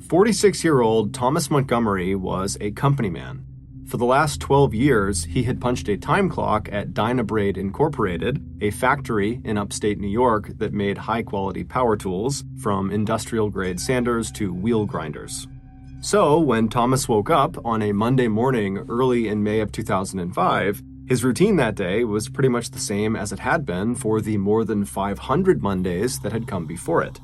46-year-old Thomas Montgomery was a company man. For the last 12 years, he had punched a time clock at Dynabrade Incorporated, a factory in upstate New York that made high-quality power tools, from industrial-grade sanders to wheel grinders. So, when Thomas woke up on a Monday morning early in May of 2005, his routine that day was pretty much the same as it had been for the more than 500 Mondays that had come before it.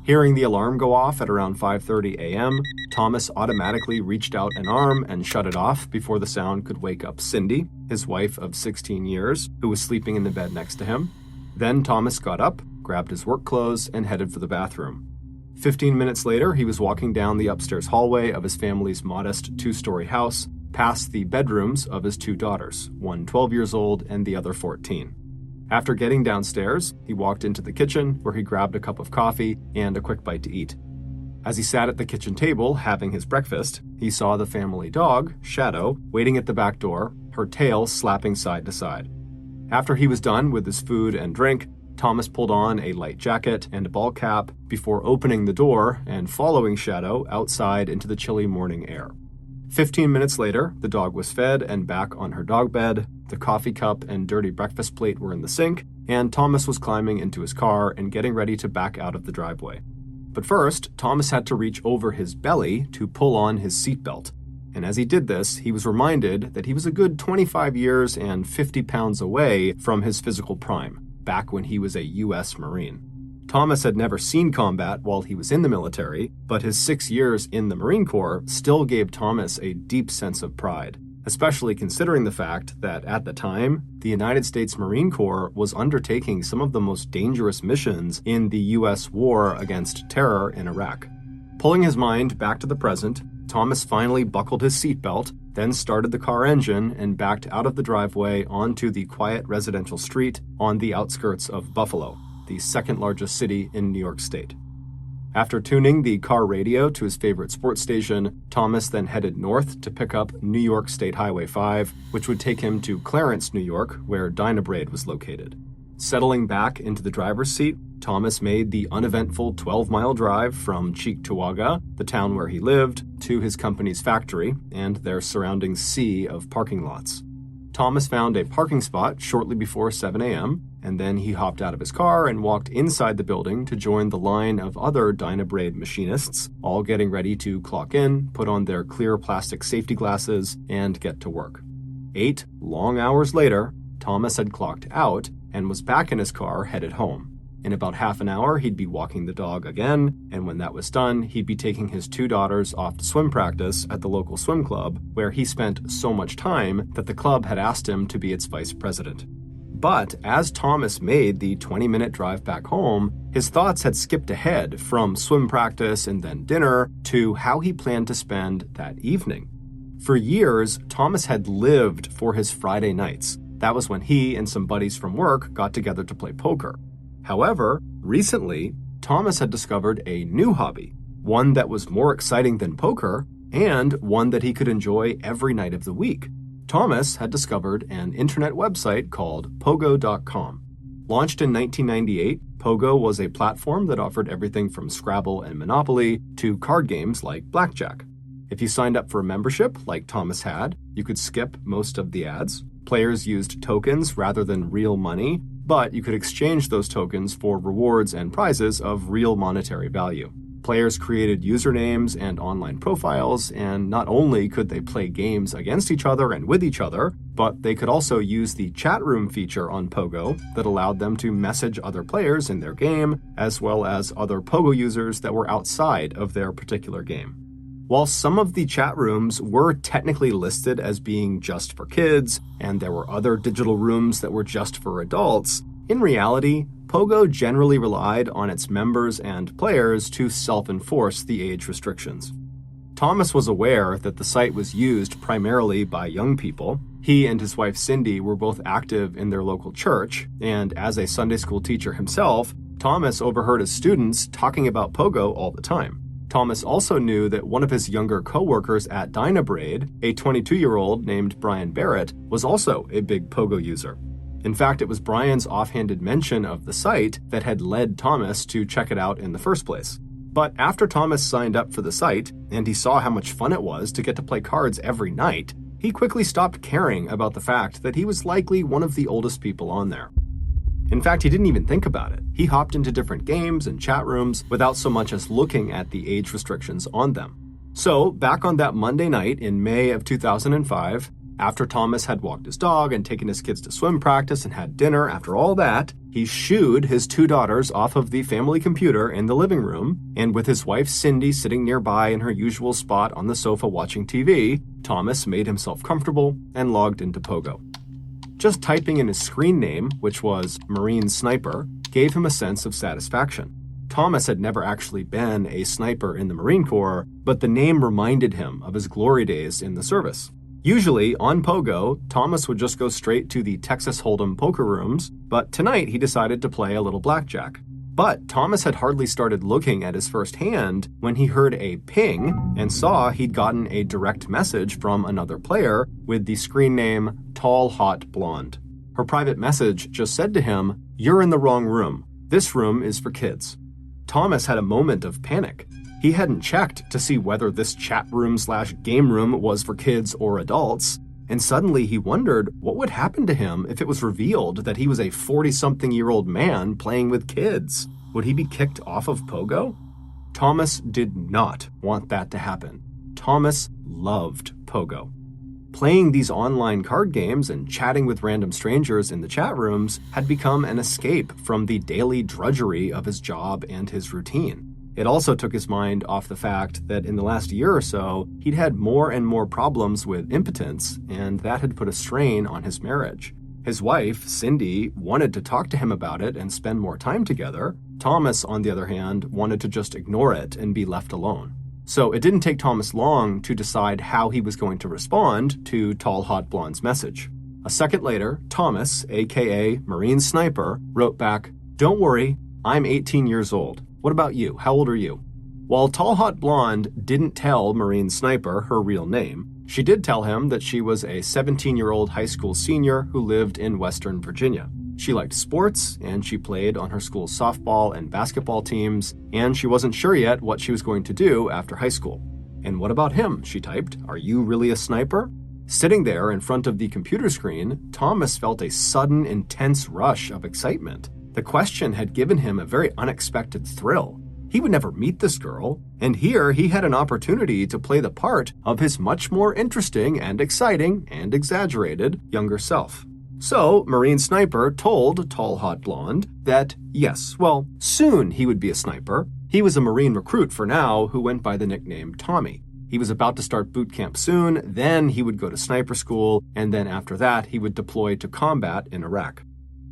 Hearing the alarm go off at around 5:30 a.m., Thomas automatically reached out an arm and shut it off before the sound could wake up Cindy, his wife of 16 years, who was sleeping in the bed next to him. Then Thomas got up, grabbed his work clothes, and headed for the bathroom. 15 minutes later, he was walking down the upstairs hallway of his family's modest 2-story house, past the bedrooms of his 2 daughters, one 12 years old and the other 14. After getting downstairs, he walked into the kitchen where he grabbed a cup of coffee and a quick bite to eat. As he sat at the kitchen table having his breakfast, he saw the family dog, Shadow, waiting at the back door, her tail slapping side to side. After he was done with his food and drink, Thomas pulled on a light jacket and a ball cap before opening the door and following Shadow outside into the chilly morning air. 15 minutes later, the dog was fed and back on her dog bed, the coffee cup and dirty breakfast plate were in the sink, and Thomas was climbing into his car and getting ready to back out of the driveway. But first, Thomas had to reach over his belly to pull on his seatbelt. And as he did this, he was reminded that he was a good 25 years and 50 pounds away from his physical prime, back when he was a U.S. Marine. Thomas had never seen combat while he was in the military, but his 6 years in the Marine Corps still gave Thomas a deep sense of pride, especially considering the fact that at the time, the United States Marine Corps was undertaking some of the most dangerous missions in the U.S. war against terror in Iraq. Pulling his mind back to the present, Thomas finally buckled his seatbelt, then started the car engine and backed out of the driveway onto the quiet residential street on the outskirts of Buffalo, the second largest city in New York State. After tuning the car radio to his favorite sports station, Thomas then headed north to pick up New York State Highway 5, which would take him to Clarence, New York, where Dynabrade was located. Settling back into the driver's seat, Thomas made the uneventful 12-mile drive from Cheektowaga, the town where he lived, to his company's factory and their surrounding sea of parking lots. Thomas found a parking spot shortly before 7 a.m., and then he hopped out of his car and walked inside the building to join the line of other Dynabrade machinists, all getting ready to clock in, put on their clear plastic safety glasses, and get to work. 8 long hours later, Thomas had clocked out and was back in his car headed home. In about half an hour, he'd be walking the dog again, and when that was done, he'd be taking his 2 daughters off to swim practice at the local swim club, where he spent so much time that the club had asked him to be its vice president. But as Thomas made the 20-minute drive back home, his thoughts had skipped ahead from swim practice and then dinner to how he planned to spend that evening. For years, Thomas had lived for his Friday nights. That was when he and some buddies from work got together to play poker. However, recently, Thomas had discovered a new hobby, one that was more exciting than poker, and one that he could enjoy every night of the week. Thomas had discovered an internet website called Pogo.com. Launched in 1998, Pogo was a platform that offered everything from Scrabble and Monopoly to card games like Blackjack. If you signed up for a membership, like Thomas had, you could skip most of the ads. Players used tokens rather than real money, but you could exchange those tokens for rewards and prizes of real monetary value. Players created usernames and online profiles, and not only could they play games against each other and with each other, but they could also use the chat room feature on Pogo that allowed them to message other players in their game, as well as other Pogo users that were outside of their particular game. While some of the chat rooms were technically listed as being just for kids, and there were other digital rooms that were just for adults, in reality, Pogo generally relied on its members and players to self-enforce the age restrictions. Thomas was aware that the site was used primarily by young people. He and his wife Cindy were both active in their local church, and as a Sunday school teacher himself, Thomas overheard his students talking about Pogo all the time. Thomas also knew that one of his younger co-workers at Dynabrade, a 22-year-old named Brian Barrett, was also a big Pogo user. In fact, it was Brian's offhanded mention of the site that had led Thomas to check it out in the first place. But after Thomas signed up for the site, and he saw how much fun it was to get to play cards every night, he quickly stopped caring about the fact that he was likely one of the oldest people on there. In fact, he didn't even think about it. He hopped into different games and chat rooms without so much as looking at the age restrictions on them. So, back on that Monday night in May of 2005, after Thomas had walked his dog and taken his kids to swim practice and had dinner, after all that, he shooed his 2 daughters off of the family computer in the living room, and with his wife Cindy sitting nearby in her usual spot on the sofa watching TV, Thomas made himself comfortable and logged into Pogo. Just typing in his screen name, which was Marine Sniper, gave him a sense of satisfaction. Thomas had never actually been a sniper in the Marine Corps, but the name reminded him of his glory days in the service. Usually, on Pogo, Thomas would just go straight to the Texas Hold'em poker rooms, but tonight he decided to play a little blackjack. But Thomas had hardly started looking at his first hand when he heard a ping and saw he'd gotten a direct message from another player with the screen name Tall Hot Blonde. Her private message just said to him, "You're in the wrong room. This room is for kids." Thomas had a moment of panic. He hadn't checked to see whether this chat room/game room was for kids or adults, and suddenly he wondered what would happen to him if it was revealed that he was a 40-something-year-old man playing with kids. Would he be kicked off of Pogo? Thomas did not want that to happen. Thomas loved Pogo. Playing these online card games and chatting with random strangers in the chat rooms had become an escape from the daily drudgery of his job and his routine. It also took his mind off the fact that in the last year or so, he'd had more and more problems with impotence, and that had put a strain on his marriage. His wife, Cindy, wanted to talk to him about it and spend more time together. Thomas, on the other hand, wanted to just ignore it and be left alone. So it didn't take Thomas long to decide how he was going to respond to Tall Hot Blonde's message. A second later, Thomas, aka Marine Sniper, wrote back, "Don't worry, I'm 18 years old. What about you? How old are you?" While Tall Hot Blonde didn't tell Marine Sniper her real name, she did tell him that she was a 17-year-old high school senior who lived in Western Virginia. She liked sports, and she played on her school's softball and basketball teams, and she wasn't sure yet what she was going to do after high school. "And what about him?" she typed. "Are you really a sniper?" Sitting there in front of the computer screen, Thomas felt a sudden, intense rush of excitement. The question had given him a very unexpected thrill. He would never meet this girl, and here he had an opportunity to play the part of his much more interesting and exciting and exaggerated younger self. So, Marine Sniper told Tall Hot Blonde that, yes, well, soon he would be a sniper. He was a Marine recruit for now who went by the nickname Tommy. He was about to start boot camp soon, then he would go to sniper school, and then after that he would deploy to combat in Iraq.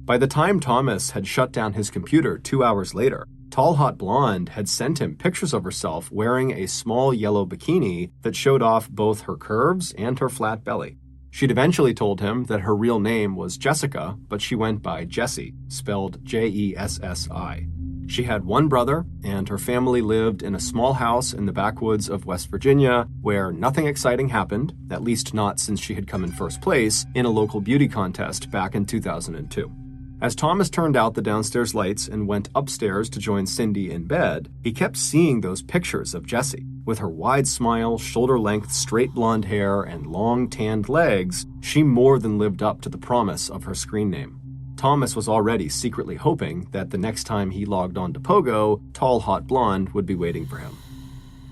By the time Thomas had shut down his computer 2 hours later, Tall Hot Blonde had sent him pictures of herself wearing a small yellow bikini that showed off both her curves and her flat belly. She'd eventually told him that her real name was Jessica, but she went by Jessie, spelled Jessi. She had one brother, and her family lived in a small house in the backwoods of West Virginia where nothing exciting happened, at least not since she had come in first place in a local beauty contest back in 2002. As Thomas turned out the downstairs lights and went upstairs to join Cindy in bed, he kept seeing those pictures of Jessie. With her wide smile, shoulder-length straight blonde hair, and long tanned legs, she more than lived up to the promise of her screen name. Thomas was already secretly hoping that the next time he logged on to Pogo, Tall Hot Blonde would be waiting for him.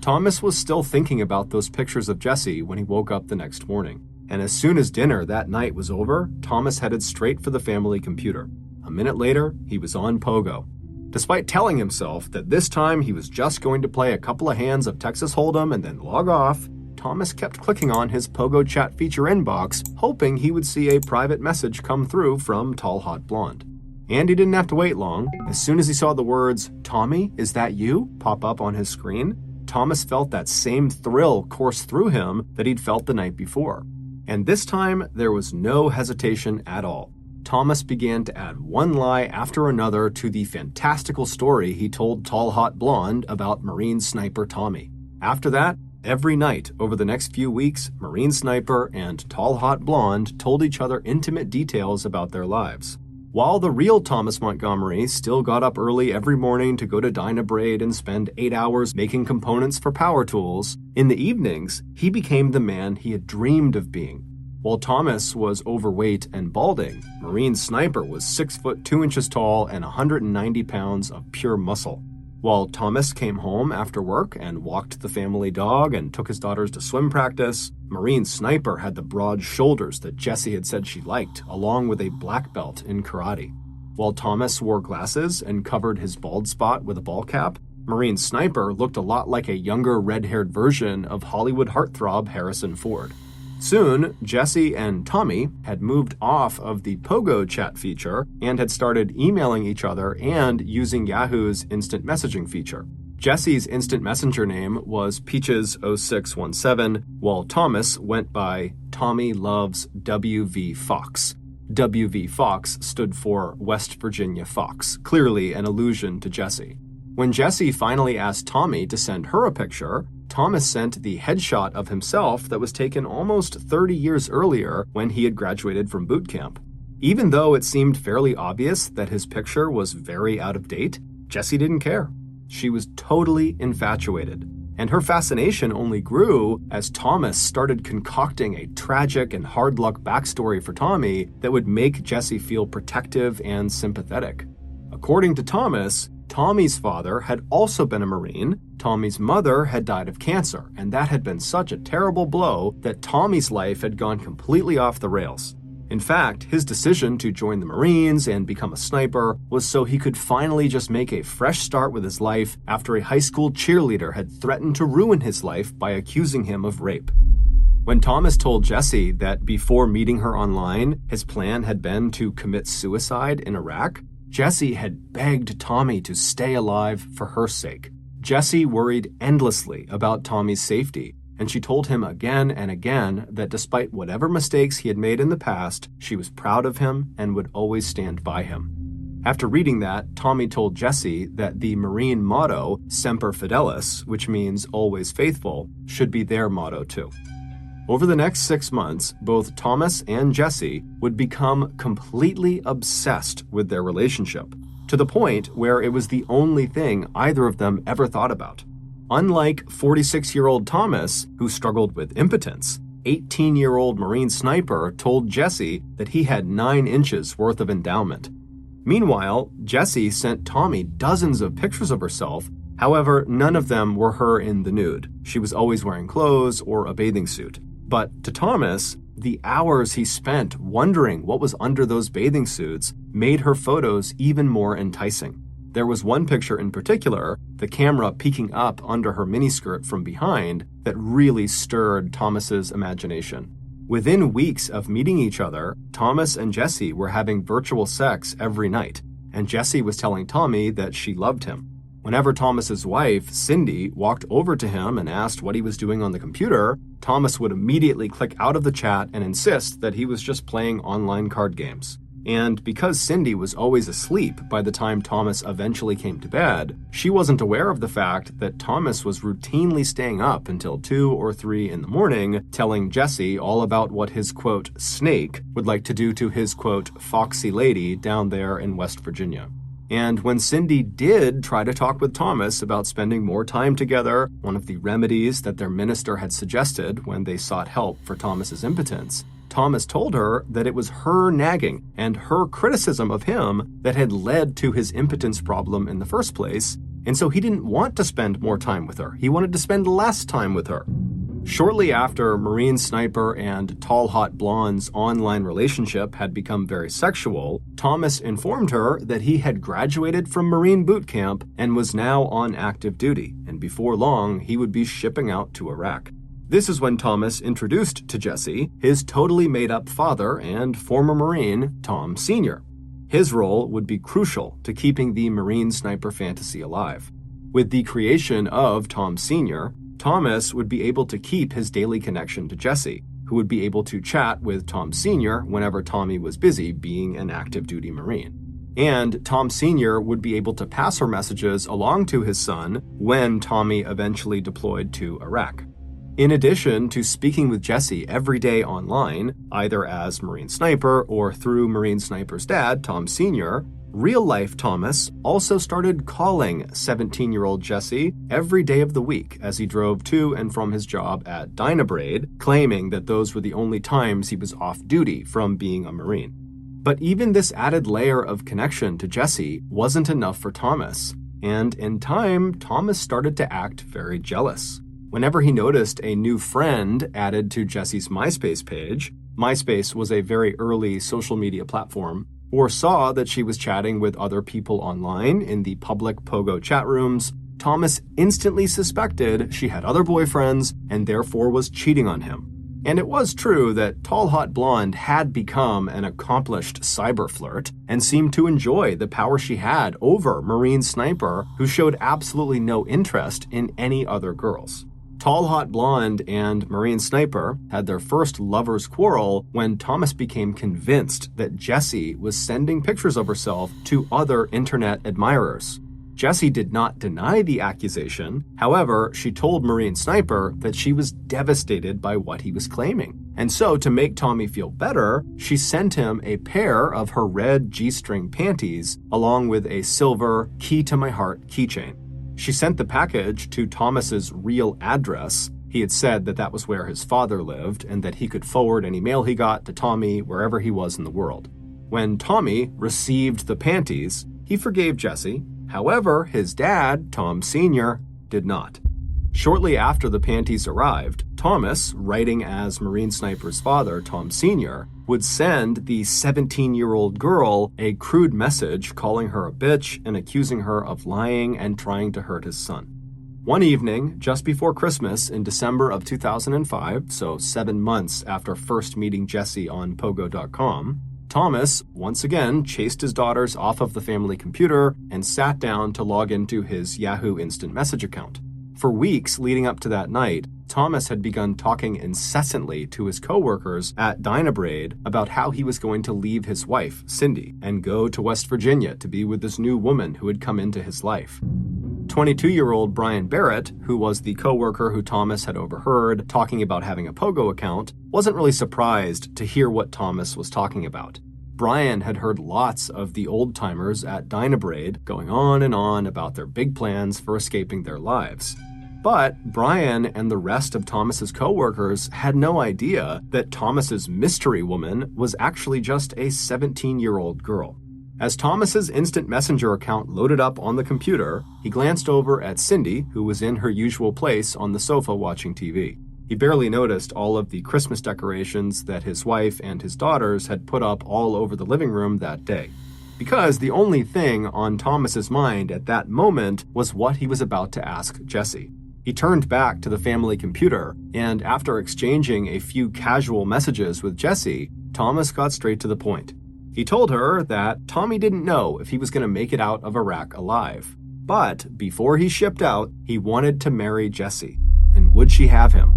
Thomas was still thinking about those pictures of Jessie when he woke up the next morning. And as soon as dinner that night was over, Thomas headed straight for the family computer. A minute later, he was on Pogo. Despite telling himself that this time he was just going to play a couple of hands of Texas Hold'em and then log off, Thomas kept clicking on his Pogo chat feature inbox, hoping he would see a private message come through from Tall Hot Blonde. And he didn't have to wait long. As soon as he saw the words, "Tommy, is that you?" pop up on his screen, Thomas felt that same thrill course through him that he'd felt the night before. And this time, there was no hesitation at all. Thomas began to add one lie after another to the fantastical story he told Tall Hot Blonde about Marine Sniper Tommy. After that, every night over the next few weeks, Marine Sniper and Tall Hot Blonde told each other intimate details about their lives. while the real Thomas Montgomery still got up early every morning to go to Dyna Braid and spend 8 hours making components for power tools, in the evenings, he became the man he had dreamed of being. While Thomas was overweight and balding, Marine Sniper was 6 foot 2 inches tall and 190 pounds of pure muscle. While Thomas came home after work and walked the family dog and took his daughters to swim practice, Marine Sniper had the broad shoulders that Jessie had said she liked, along with a black belt in karate. While Thomas wore glasses and covered his bald spot with a ball cap, Marine Sniper looked a lot like a younger red-haired version of Hollywood heartthrob Harrison Ford. Soon, Jessie and Tommy had moved off of the Pogo chat feature and had started emailing each other and using Yahoo's instant messaging feature. Jessie's instant messenger name was Peaches0617, while Thomas went by Tommy Loves WV Fox. WV Fox stood for West Virginia Fox, clearly an allusion to Jessie. When Jessie finally asked Tommy to send her a picture, Thomas sent the headshot of himself that was taken almost 30 years earlier when he had graduated from boot camp. Even though it seemed fairly obvious that his picture was very out of date, Jessie didn't care. She was totally infatuated, and her fascination only grew as Thomas started concocting a tragic and hard-luck backstory for Tommy that would make Jessie feel protective and sympathetic. According to Thomas, Tommy's father had also been a Marine, Tommy's mother had died of cancer, and that had been such a terrible blow that Tommy's life had gone completely off the rails. In fact, his decision to join the Marines and become a sniper was so he could finally just make a fresh start with his life after a high school cheerleader had threatened to ruin his life by accusing him of rape. When Thomas told Jessie that before meeting her online, his plan had been to commit suicide in Iraq, Jessie had begged Tommy to stay alive for her sake. Jessie worried endlessly about Tommy's safety, and she told him again and again that despite whatever mistakes he had made in the past, she was proud of him and would always stand by him. After reading that, Tommy told Jessie that the Marine motto, Semper Fidelis, which means always faithful, should be their motto too. Over the next 6 months, both Thomas and Jessie would become completely obsessed with their relationship, to the point where it was the only thing either of them ever thought about. Unlike 46-year-old Thomas, who struggled with impotence, 18-year-old Marine Sniper told Jessie that he had 9 inches worth of endowment. Meanwhile, Jessie sent Tommy dozens of pictures of herself. However, none of them were her in the nude. She was always wearing clothes or a bathing suit. But to Thomas, the hours he spent wondering what was under those bathing suits made her photos even more enticing. There was one picture in particular, the camera peeking up under her miniskirt from behind, that really stirred Thomas's imagination. Within weeks of meeting each other, Thomas and Jessie were having virtual sex every night, and Jessie was telling Tommy that she loved him. Whenever Thomas's wife, Cindy, walked over to him and asked what he was doing on the computer, Thomas would immediately click out of the chat and insist that he was just playing online card games. And because Cindy was always asleep by the time Thomas eventually came to bed, she wasn't aware of the fact that Thomas was routinely staying up until 2 or 3 in the morning, telling Jessie all about what his, quote, snake would like to do to his, quote, foxy lady down there in West Virginia. And when Cindy did try to talk with Thomas about spending more time together, one of the remedies that their minister had suggested when they sought help for Thomas's impotence, Thomas told her that it was her nagging and her criticism of him that had led to his impotence problem in the first place, and so he didn't want to spend more time with her. He wanted to spend less time with her. Shortly after Marine Sniper and Tall Hot Blonde's online relationship had become very sexual, Thomas informed her that he had graduated from Marine boot camp and was now on active duty, and before long he would be shipping out to Iraq. This is when Thomas introduced to Jessie his totally made-up father and former Marine, Tom Sr. His role would be crucial to keeping the Marine Sniper fantasy alive. With the creation of Tom Sr., Thomas would be able to keep his daily connection to Jessie, who would be able to chat with Tom Sr. whenever Tommy was busy being an active duty Marine. And Tom Sr. would be able to pass her messages along to his son when Tommy eventually deployed to Iraq. In addition to speaking with Jesse every day online, either as Marine Sniper or through Marine Sniper's dad, Tom Sr., real-life Thomas also started calling 17-year-old Jesse every day of the week as he drove to and from his job at Dynabrade, claiming that those were the only times he was off duty from being a Marine. But even this added layer of connection to Jesse wasn't enough for Thomas, and in time, Thomas started to act very jealous. Whenever he noticed a new friend added to Jesse's MySpace page, MySpace was a very early social media platform, or saw that she was chatting with other people online in the public Pogo chat rooms, Thomas instantly suspected she had other boyfriends and therefore was cheating on him. And it was true that Tall Hot Blonde had become an accomplished cyber flirt and seemed to enjoy the power she had over Marine Sniper, who showed absolutely no interest in any other girls. Tall Hot Blonde and Marine Sniper had their first lover's quarrel when Thomas became convinced that Jesse was sending pictures of herself to other internet admirers. Jesse did not deny the accusation. However, she told Marine Sniper that she was devastated by what he was claiming. And so, to make Tommy feel better, she sent him a pair of her red G-string panties along with a silver Key to My Heart keychain. She sent the package to Thomas's real address. He had said that that was where his father lived and that he could forward any mail he got to Tommy wherever he was in the world. When Tommy received the panties, he forgave Jesse. However, his dad, Tom Sr., did not. Shortly after the panties arrived, Thomas, writing as Marine Sniper's father, Tom Sr., would send the 17-year-old girl a crude message calling her a bitch and accusing her of lying and trying to hurt his son. One evening, just before Christmas in December of 2005, so 7 months after first meeting Jesse on Pogo.com, Thomas once again chased his daughters off of the family computer and sat down to log into his Yahoo Instant Message account. For weeks leading up to that night, Thomas had begun talking incessantly to his coworkers at Dynabrade about how he was going to leave his wife, Cindy, and go to West Virginia to be with this new woman who had come into his life. 22-year-old Brian Barrett, who was the coworker who Thomas had overheard talking about having a Pogo account, wasn't really surprised to hear what Thomas was talking about. Brian had heard lots of the old-timers at Dynabrade going on and on about their big plans for escaping their lives. But Brian and the rest of Thomas's coworkers had no idea that Thomas's mystery woman was actually just a 17-year-old girl. As Thomas's instant messenger account loaded up on the computer, he glanced over at Cindy, who was in her usual place on the sofa watching TV. He barely noticed all of the Christmas decorations that his wife and his daughters had put up all over the living room that day. Because the only thing on Thomas's mind at that moment was what he was about to ask Jesse. He turned back to the family computer, and after exchanging a few casual messages with Jesse, Thomas got straight to the point. He told her that Tommy didn't know if he was going to make it out of Iraq alive. But before he shipped out, he wanted to marry Jesse. And would she have him?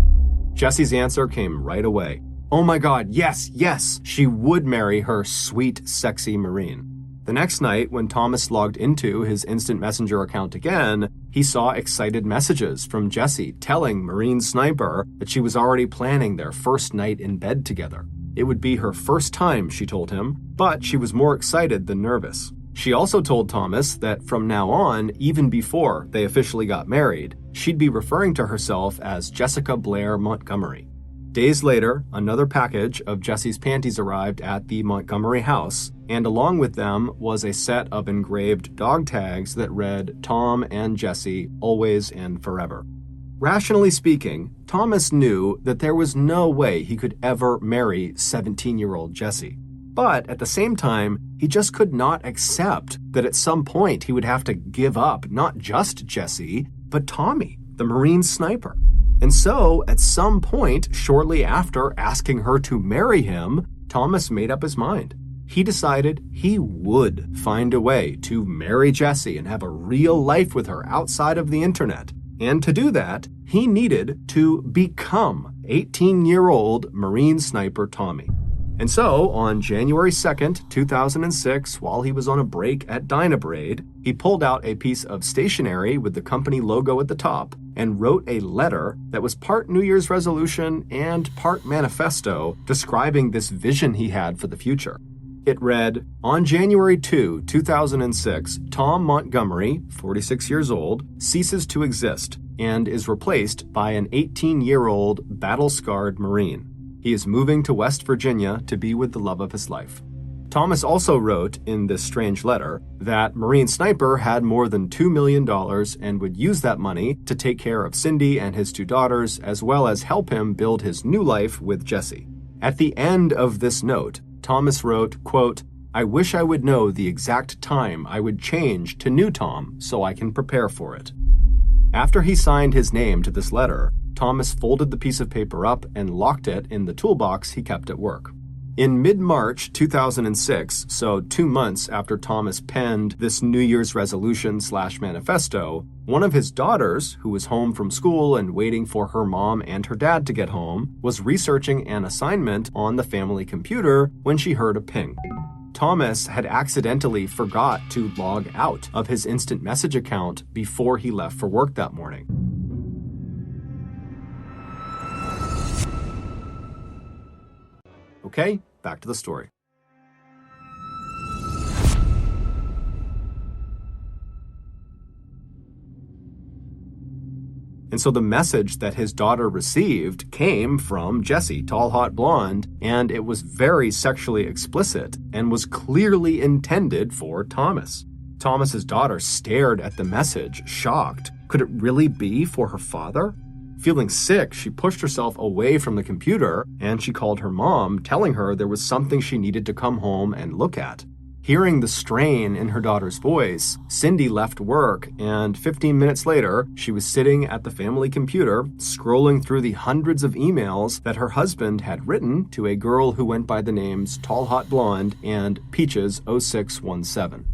Jesse's answer came right away. Oh my God, yes, yes, she would marry her sweet, sexy Marine. The next night, when Thomas logged into his instant messenger account again, he saw excited messages from Jesse telling Marine Sniper that she was already planning their first night in bed together. It would be her first time, she told him, but she was more excited than nervous. She also told Thomas that from now on, even before they officially got married, she'd be referring to herself as Jessica Blair Montgomery. Days later, another package of Jesse's panties arrived at the Montgomery house, and along with them was a set of engraved dog tags that read Tom and Jesse, always and forever. Rationally speaking, Thomas knew that there was no way he could ever marry 17-year-old Jesse. But at the same time, he just could not accept that at some point he would have to give up not just Jesse, but Tommy, the Marine Sniper. And so, at some point, shortly after asking her to marry him, Thomas made up his mind. He decided he would find a way to marry Jesse and have a real life with her outside of the internet. And to do that, he needed to become 18-year-old Marine Sniper Tommy. And so, on January 2nd, 2006, while he was on a break at Dynabrade, he pulled out a piece of stationery with the company logo at the top and wrote a letter that was part New Year's resolution and part manifesto describing this vision he had for the future. It read, "On January 2, 2006, Tom Montgomery, 46 years old, ceases to exist and is replaced by an 18-year-old battle-scarred Marine. He is moving to West Virginia to be with the love of his life." Thomas also wrote in this strange letter that Marine Sniper had more than $2 million and would use that money to take care of Cindy and his 2 daughters, as well as help him build his new life with Jesse. At the end of this note, Thomas wrote, quote, "I wish I would know the exact time I would change to new Tom so I can prepare for it." After he signed his name to this letter, Thomas folded the piece of paper up and locked it in the toolbox he kept at work. In mid-March 2006, so 2 months after Thomas penned this New Year's resolution/manifesto, one of his daughters, who was home from school and waiting for her mom and her dad to get home, was researching an assignment on the family computer when she heard a ping. Thomas had accidentally forgot to log out of his instant message account before he left for work that morning. Okay, back to the story. And so the message that his daughter received came from Jessie, tall, hot blonde, and it was very sexually explicit and was clearly intended for Thomas. Thomas's daughter stared at the message, shocked. Could it really be for her father? Feeling sick, she pushed herself away from the computer and she called her mom, telling her there was something she needed to come home and look at. Hearing the strain in her daughter's voice, Cindy left work, and 15 minutes later, she was sitting at the family computer, scrolling through the hundreds of emails that her husband had written to a girl who went by the names Tall Hot Blonde and Peaches0617.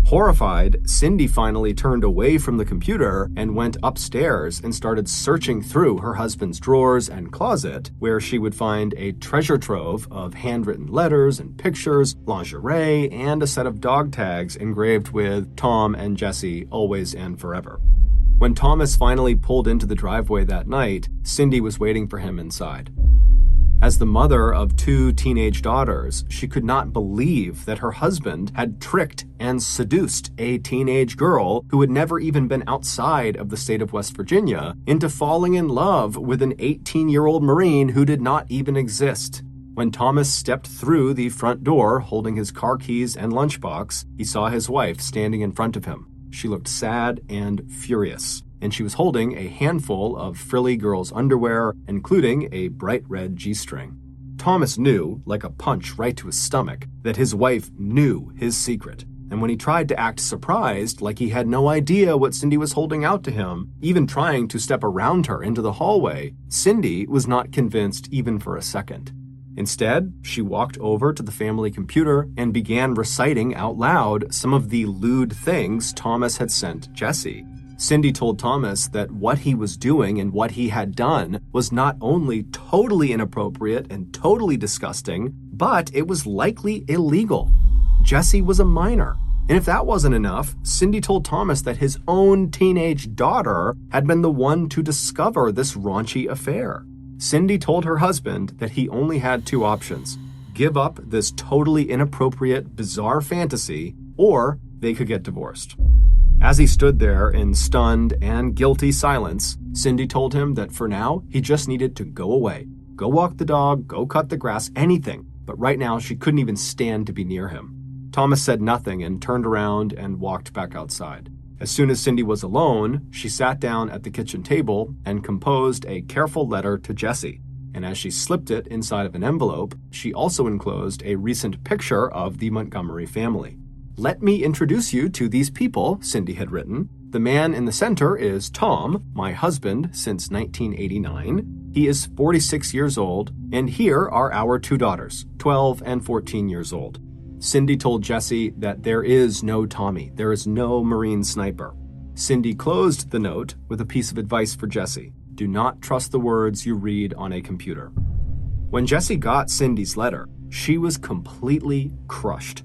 Horrified, Cindy finally turned away from the computer and went upstairs and started searching through her husband's drawers and closet, where she would find a treasure trove of handwritten letters and pictures, lingerie, and a set of dog tags engraved with Tom and Jesse, always and forever. When Thomas finally pulled into the driveway that night, Cindy was waiting for him inside. As the mother of 2 teenage daughters, she could not believe that her husband had tricked and seduced a teenage girl who had never even been outside of the state of West Virginia into falling in love with an 18-year-old Marine who did not even exist. When Thomas stepped through the front door holding his car keys and lunchbox, he saw his wife standing in front of him. She looked sad and furious, and she was holding a handful of frilly girls' underwear, including a bright red G-string. Thomas knew, like a punch right to his stomach, that his wife knew his secret. And when he tried to act surprised, like he had no idea what Cindy was holding out to him, even trying to step around her into the hallway, Cindy was not convinced even for a second. Instead, she walked over to the family computer and began reciting out loud some of the lewd things Thomas had sent Jesse. Cindy told Thomas that what he was doing and what he had done was not only totally inappropriate and totally disgusting, but it was likely illegal. Jesse was a minor. And if that wasn't enough, Cindy told Thomas that his own teenage daughter had been the one to discover this raunchy affair. Cindy told her husband that he only had 2 options: give up this totally inappropriate, bizarre fantasy, or they could get divorced. As he stood there in stunned and guilty silence, Cindy told him that for now, he just needed to go away. Go walk the dog, go cut the grass, anything. But right now, she couldn't even stand to be near him. Thomas said nothing and turned around and walked back outside. As soon as Cindy was alone, she sat down at the kitchen table and composed a careful letter to Jesse. And as she slipped it inside of an envelope, she also enclosed a recent picture of the Montgomery family. "Let me introduce you to these people," Cindy had written. "The man in the center is Tom, my husband since 1989. He is 46 years old, and here are our 2 daughters, 12 and 14 years old." Cindy told Jesse that there is no Tommy, there is no Marine Sniper. Cindy closed the note with a piece of advice for Jesse: do not trust the words you read on a computer. When Jesse got Cindy's letter, she was completely crushed.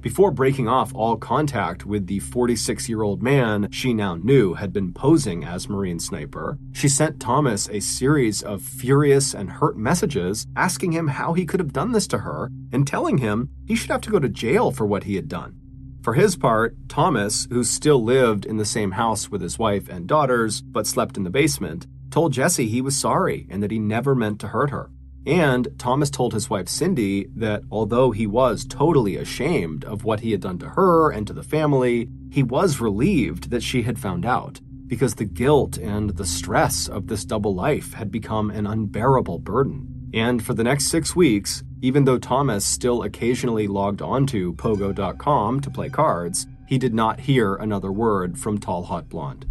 Before breaking off all contact with the 46-year-old man she now knew had been posing as Marine Sniper, she sent Thomas a series of furious and hurt messages asking him how he could have done this to her and telling him he should have to go to jail for what he had done. For his part, Thomas, who still lived in the same house with his wife and daughters but slept in the basement, told Jesse he was sorry and that he never meant to hurt her. And Thomas told his wife Cindy that although he was totally ashamed of what he had done to her and to the family, he was relieved that she had found out, because the guilt and the stress of this double life had become an unbearable burden. And for the next 6 weeks, even though Thomas still occasionally logged onto Pogo.com to play cards, he did not hear another word from Tall Hot Blonde.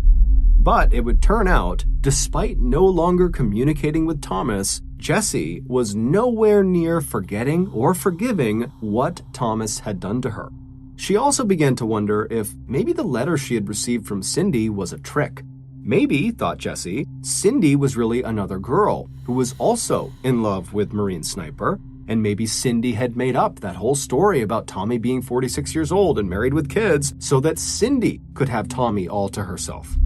But it would turn out, despite no longer communicating with Thomas, Jesse was nowhere near forgetting or forgiving what Thomas had done to her. She also began to wonder if maybe the letter she had received from Cindy was a trick. Maybe, thought Jesse, Cindy was really another girl who was also in love with Marine Sniper, and maybe Cindy had made up that whole story about Tommy being 46 years old and married with kids so that Cindy could have Tommy all to herself.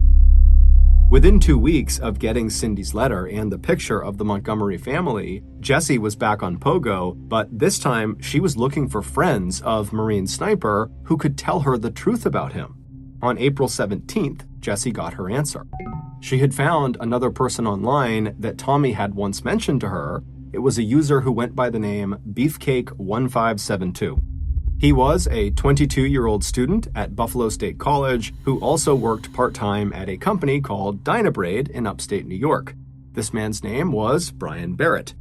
Within 2 weeks of getting Cindy's letter and the picture of the Montgomery family, Jesse was back on Pogo, but this time she was looking for friends of Marine Sniper who could tell her the truth about him. On April 17th, Jesse got her answer. She had found another person online that Tommy had once mentioned to her. It was a user who went by the name Beefcake1572. He was a 22-year-old student at Buffalo State College who also worked part-time at a company called Dynabraid in upstate New York. This man's name was Brian Barrett.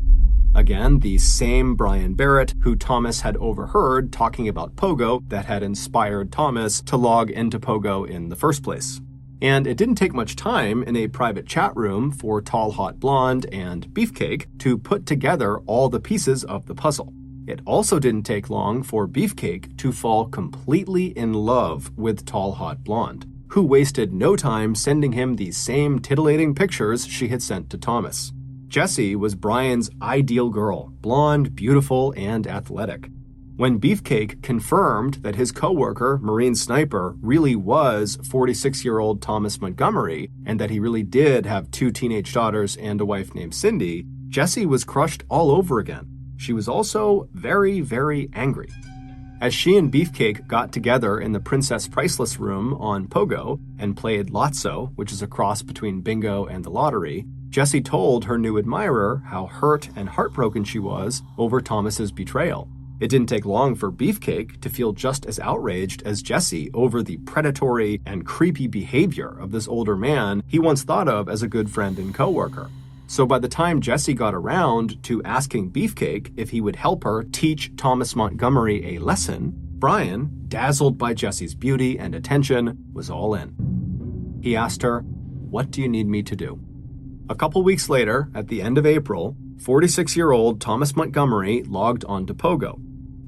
Again, the same Brian Barrett who Thomas had overheard talking about Pogo that had inspired Thomas to log into Pogo in the first place. And it didn't take much time in a private chat room for Tall Hot Blonde and Beefcake to put together all the pieces of the puzzle. It also didn't take long for Beefcake to fall completely in love with Tall Hot Blonde, who wasted no time sending him the same titillating pictures she had sent to Thomas. Jessie was Brian's ideal girl, blonde, beautiful, and athletic. When Beefcake confirmed that his coworker, Marine Sniper, really was 46-year-old Thomas Montgomery, and that he really did have 2 teenage daughters and a wife named Cindy, Jessie was crushed all over again. She was also very, very angry. As she and Beefcake got together in the Princess Priceless room on Pogo and played Lotso, which is a cross between bingo and the lottery, Jessie told her new admirer how hurt and heartbroken she was over Thomas's betrayal. It didn't take long for Beefcake to feel just as outraged as Jessie over the predatory and creepy behavior of this older man he once thought of as a good friend and coworker. So by the time Jessie got around to asking Beefcake if he would help her teach Thomas Montgomery a lesson, Brian, dazzled by Jessie's beauty and attention, was all in. He asked her, "What do you need me to do?" A couple weeks later, at the end of April, 46-year-old Thomas Montgomery logged onto Pogo.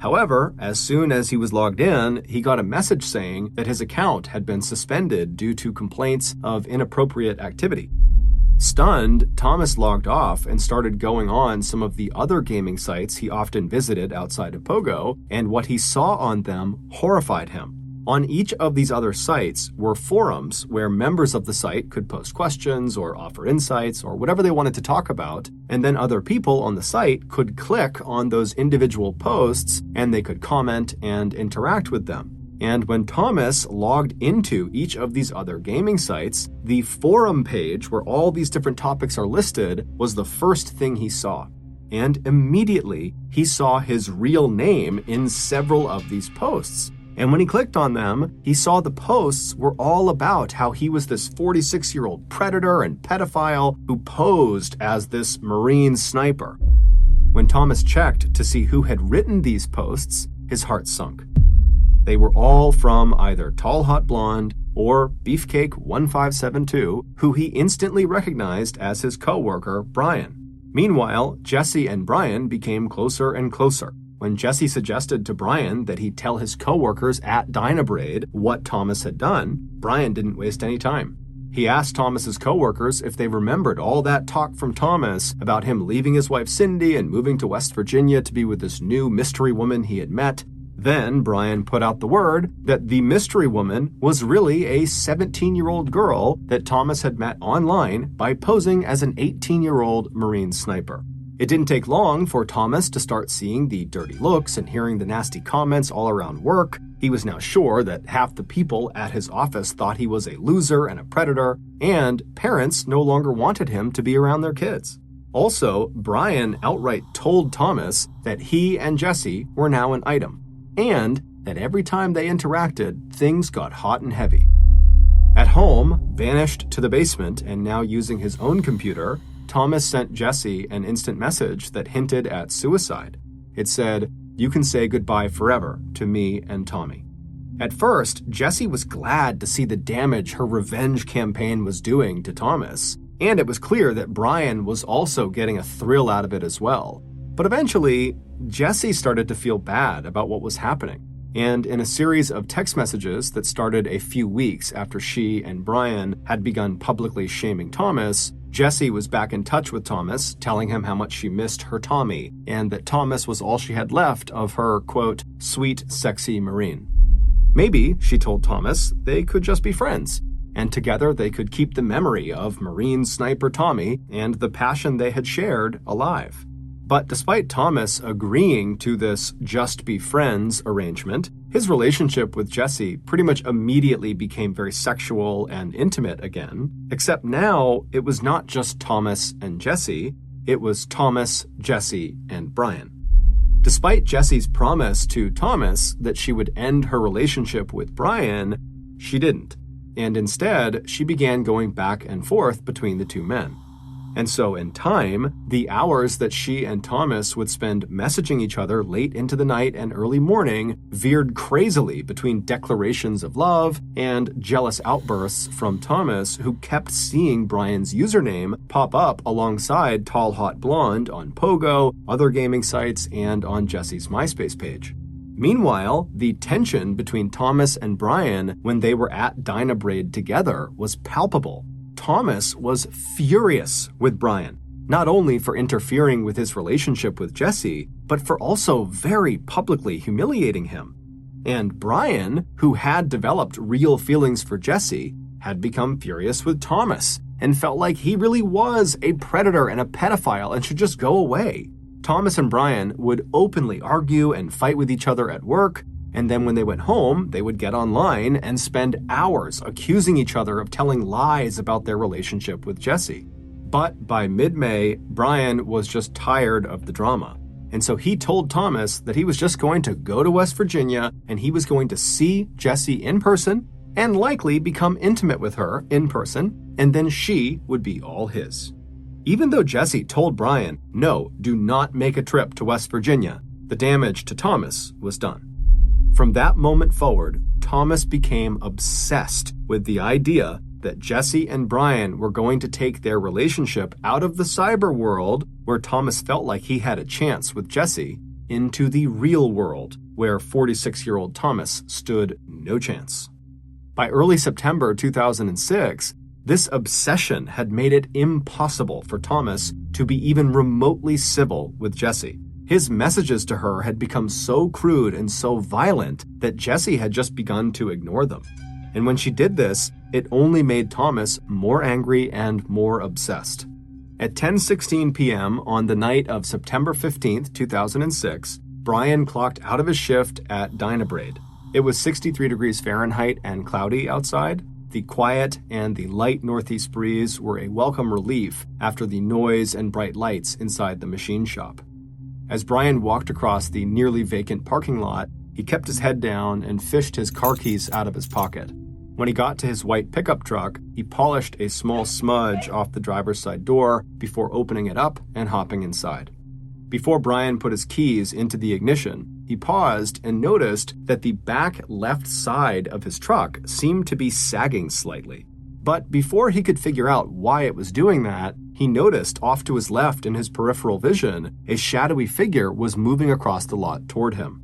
However, as soon as he was logged in, he got a message saying that his account had been suspended due to complaints of inappropriate activity. Stunned, Thomas logged off and started going on some of the other gaming sites he often visited outside of Pogo, and what he saw on them horrified him. On each of these other sites were forums where members of the site could post questions or offer insights or whatever they wanted to talk about, and then other people on the site could click on those individual posts and they could comment and interact with them. And when Thomas logged into each of these other gaming sites, the forum page where all these different topics are listed was the first thing he saw. And immediately, he saw his real name in several of these posts. And when he clicked on them, he saw the posts were all about how he was this 46-year-old predator and pedophile who posed as this Marine Sniper. When Thomas checked to see who had written these posts, his heart sunk. They were all from either Tall Hot Blonde or Beefcake1572, who he instantly recognized as his coworker, Brian. Meanwhile, Jessie and Brian became closer and closer. When Jessie suggested to Brian that he tell his coworkers at Dynabraid what Thomas had done, Brian didn't waste any time. He asked Thomas's coworkers if they remembered all that talk from Thomas about him leaving his wife Cindy and moving to West Virginia to be with this new mystery woman he had met. Then Brian put out the word that the mystery woman was really a 17-year-old girl that Thomas had met online by posing as an 18-year-old Marine sniper. It didn't take long for Thomas to start seeing the dirty looks and hearing the nasty comments all around work. He was now sure that half the people at his office thought he was a loser and a predator, and parents no longer wanted him to be around their kids. Also, Brian outright told Thomas that he and Jesse were now an item, and that every time they interacted, things got hot and heavy. At home, banished to the basement and now using his own computer, Thomas sent Jesse an instant message that hinted at suicide. It said, "You can say goodbye forever to me and Tommy." At first, Jesse was glad to see the damage her revenge campaign was doing to Thomas, and it was clear that Brian was also getting a thrill out of it as well. But eventually, Jesse started to feel bad about what was happening, and in a series of text messages that started a few weeks after she and Brian had begun publicly shaming Thomas, Jesse was back in touch with Thomas, telling him how much she missed her Tommy, and that Thomas was all she had left of her, quote, sweet, sexy Marine. Maybe, she told Thomas, they could just be friends, and together they could keep the memory of Marine sniper Tommy and the passion they had shared alive. But despite Thomas agreeing to this just be friends arrangement, his relationship with Jesse pretty much immediately became very sexual and intimate again, except now it was not just Thomas and Jesse, it was Thomas, Jesse, and Brian. Despite Jesse's promise to Thomas that she would end her relationship with Brian, she didn't, and instead she began going back and forth between the two men. And so in time, the hours that she and Thomas would spend messaging each other late into the night and early morning veered crazily between declarations of love and jealous outbursts from Thomas, who kept seeing Brian's username pop up alongside Tall Hot Blonde on Pogo, other gaming sites, and on Jesse's MySpace page. Meanwhile, the tension between Thomas and Brian when they were at Dynabraid together was palpable. Thomas was furious with Brian, not only for interfering with his relationship with Jesse, but for also very publicly humiliating him. And Brian, who had developed real feelings for Jesse, had become furious with Thomas and felt like he really was a predator and a pedophile and should just go away. Thomas and Brian would openly argue and fight with each other at work, and then when they went home, they would get online and spend hours accusing each other of telling lies about their relationship with Jesse. But by mid-May, Brian was just tired of the drama. And so he told Thomas that he was just going to go to West Virginia and he was going to see Jesse in person and likely become intimate with her in person, and then she would be all his. Even though Jesse told Brian, no, do not make a trip to West Virginia, the damage to Thomas was done. From that moment forward, Thomas became obsessed with the idea that Jesse and Brian were going to take their relationship out of the cyber world, where Thomas felt like he had a chance with Jesse, into the real world, where 46-year-old Thomas stood no chance. By early September 2006, this obsession had made it impossible for Thomas to be even remotely civil with Jesse. His messages to her had become so crude and so violent that Jesse had just begun to ignore them. And when she did this, it only made Thomas more angry and more obsessed. At 10:16 p.m. on the night of September 15th, 2006, Brian clocked out of his shift at Dynabraid. It was 63 degrees Fahrenheit and cloudy outside. The quiet and the light northeast breeze were a welcome relief after the noise and bright lights inside the machine shop. As Brian walked across the nearly vacant parking lot, he kept his head down and fished his car keys out of his pocket. When he got to his white pickup truck, he polished a small smudge off the driver's side door before opening it up and hopping inside. Before Brian put his keys into the ignition, he paused and noticed that the back left side of his truck seemed to be sagging slightly. But before he could figure out why it was doing that, he noticed off to his left in his peripheral vision, a shadowy figure was moving across the lot toward him.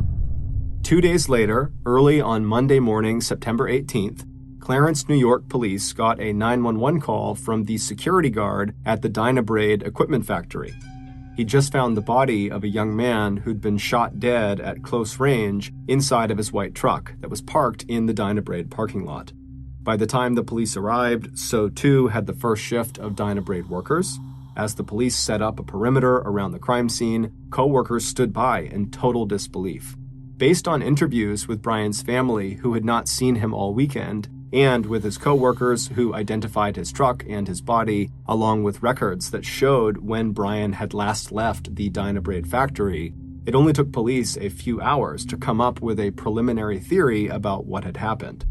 2 days later, early on Monday morning, September 18th, Clarence, New York police got a 911 call from the security guard at the Dynabraid equipment factory. He just found the body of a young man who'd been shot dead at close range inside of his white truck that was parked in the Dynabrade parking lot. By the time the police arrived, so too had the first shift of Dynabrade workers. As the police set up a perimeter around the crime scene, co-workers stood by in total disbelief. Based on interviews with Brian's family, who had not seen him all weekend, and with his co-workers who identified his truck and his body, along with records that showed when Brian had last left the Dynabrade factory, it only took police a few hours to come up with a preliminary theory about what had happened.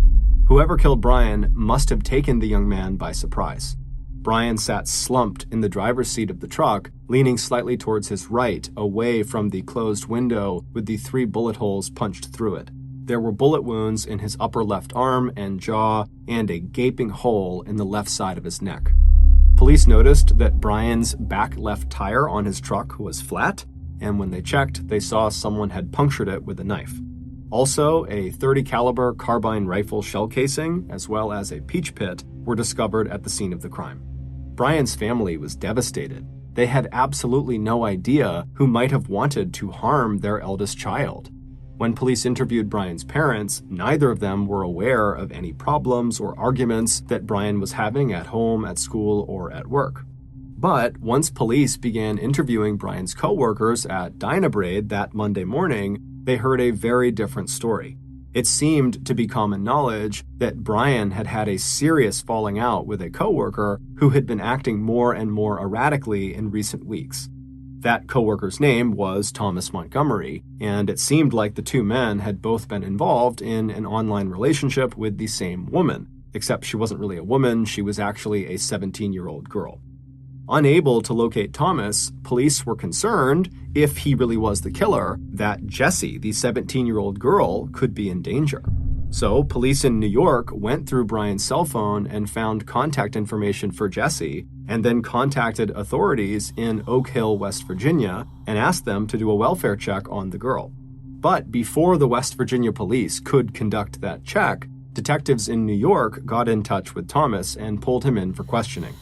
Whoever killed Brian must have taken the young man by surprise. Brian sat slumped in the driver's seat of the truck, leaning slightly towards his right, away from the closed window with the 3 bullet holes punched through it. There were bullet wounds in his upper left arm and jaw, and a gaping hole in the left side of his neck. Police noticed that Brian's back left tire on his truck was flat, and when they checked, they saw someone had punctured it with a knife. Also, a .30 caliber carbine rifle shell casing, as well as a peach pit, were discovered at the scene of the crime. Brian's family was devastated. They had absolutely no idea who might have wanted to harm their eldest child. When police interviewed Brian's parents, neither of them were aware of any problems or arguments that Brian was having at home, at school, or at work. But once police began interviewing Brian's co-workers at Dynabrade that Monday morning, they heard a very different story. It seemed to be common knowledge that Brian had had a serious falling out with a co-worker who had been acting more and more erratically in recent weeks. That co-worker's name was Thomas Montgomery, and it seemed like the two men had both been involved in an online relationship with the same woman, except she wasn't really a woman, she was actually a 17-year-old girl. Unable to locate Thomas, police were concerned, if he really was the killer, that Jessie, the 17-year-old girl, could be in danger. So police in New York went through Brian's cell phone and found contact information for Jessie, and then contacted authorities in Oak Hill, West Virginia, and asked them to do a welfare check on the girl. But before the West Virginia police could conduct that check, detectives in New York got in touch with Thomas and pulled him in for questioning.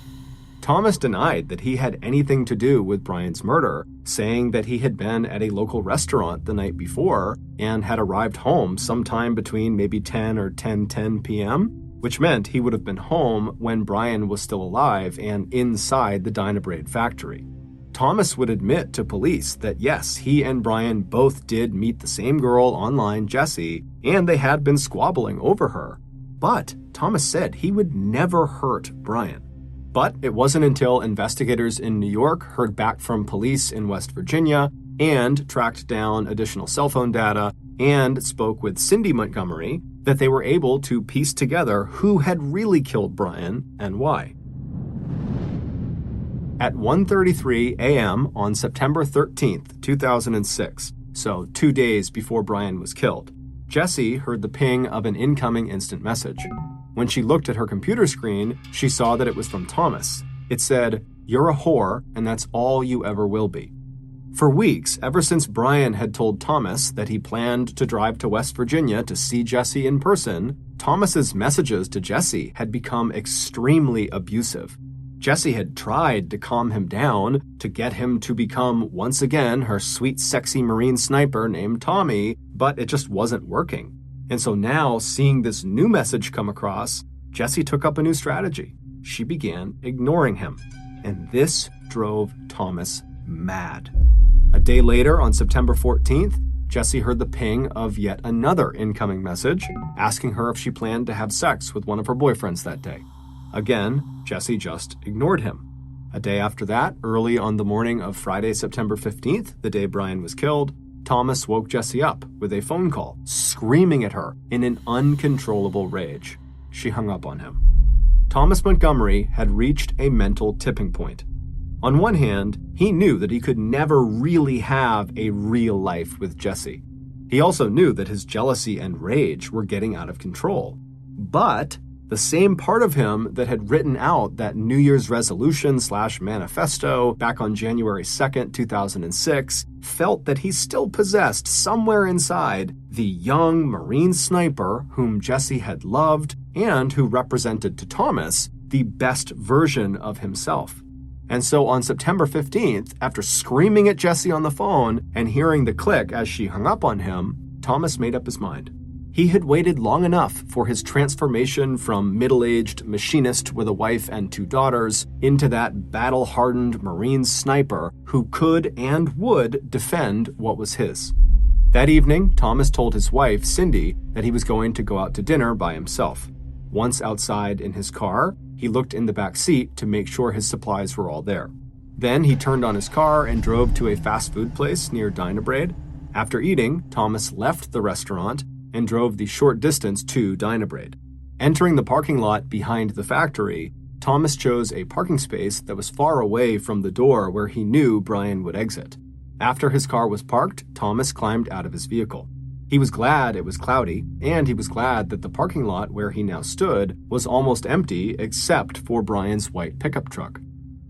Thomas denied that he had anything to do with Brian's murder, saying that he had been at a local restaurant the night before and had arrived home sometime between maybe 10 or 10:10 p.m., which meant he would have been home when Brian was still alive and inside the Dynabrade factory. Thomas would admit to police that yes, he and Brian both did meet the same girl online, Jessie, and they had been squabbling over her. But Thomas said he would never hurt Brian. But it wasn't until investigators in New York heard back from police in West Virginia and tracked down additional cell phone data and spoke with Cindy Montgomery that they were able to piece together who had really killed Brian and why. At 1:33 a.m. on September 13th, 2006, so 2 days before Brian was killed, Jessie heard the ping of an incoming instant message. When she looked at her computer screen, she saw that it was from Thomas. It said, "You're a whore, and that's all you ever will be." For weeks, ever since Brian had told Thomas that he planned to drive to West Virginia to see Jessie in person, Thomas's messages to Jessie had become extremely abusive. Jessie had tried to calm him down, to get him to become, once again, her sweet, sexy Marine sniper named Tommy, but it just wasn't working. And so now, seeing this new message come across, Jessie took up a new strategy. She began ignoring him. And this drove Thomas mad. A day later, on September 14th, Jessie heard the ping of yet another incoming message, asking her if she planned to have sex with one of her boyfriends that day. Again, Jessie just ignored him. A day after that, early on the morning of Friday, September 15th, the day Brian was killed, Thomas woke Jessie up with a phone call, screaming at her in an uncontrollable rage. She hung up on him. Thomas Montgomery had reached a mental tipping point. On one hand, he knew that he could never really have a real life with Jessie. He also knew that his jealousy and rage were getting out of control. But the same part of him that had written out that New Year's resolution/manifesto back on January 2nd, 2006, felt that he still possessed somewhere inside the young Marine sniper whom Jessie had loved and who represented to Thomas the best version of himself. And so on September 15th, after screaming at Jesse on the phone and hearing the click as she hung up on him, Thomas made up his mind. He had waited long enough for his transformation from middle-aged machinist with a wife and 2 daughters into that battle-hardened Marine sniper who could and would defend what was his. That evening, Thomas told his wife, Cindy, that he was going to go out to dinner by himself. Once outside in his car, he looked in the back seat to make sure his supplies were all there. Then he turned on his car and drove to a fast food place near Dynabraid. After eating, Thomas left the restaurant and drove the short distance to Dynabraid. Entering the parking lot behind the factory, Thomas chose a parking space that was far away from the door where he knew Brian would exit. After his car was parked, Thomas climbed out of his vehicle. He was glad it was cloudy, and he was glad that the parking lot where he now stood was almost empty except for Brian's white pickup truck.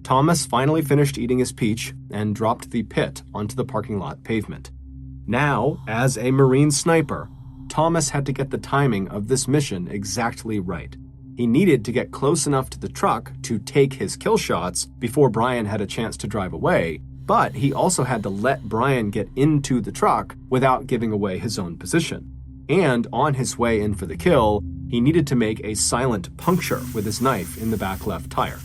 Thomas finally finished eating his peach and dropped the pit onto the parking lot pavement. Now, as a Marine sniper, Thomas had to get the timing of this mission exactly right. He needed to get close enough to the truck to take his kill shots before Brian had a chance to drive away, but he also had to let Brian get into the truck without giving away his own position. And on his way in for the kill, he needed to make a silent puncture with his knife in the back left tire.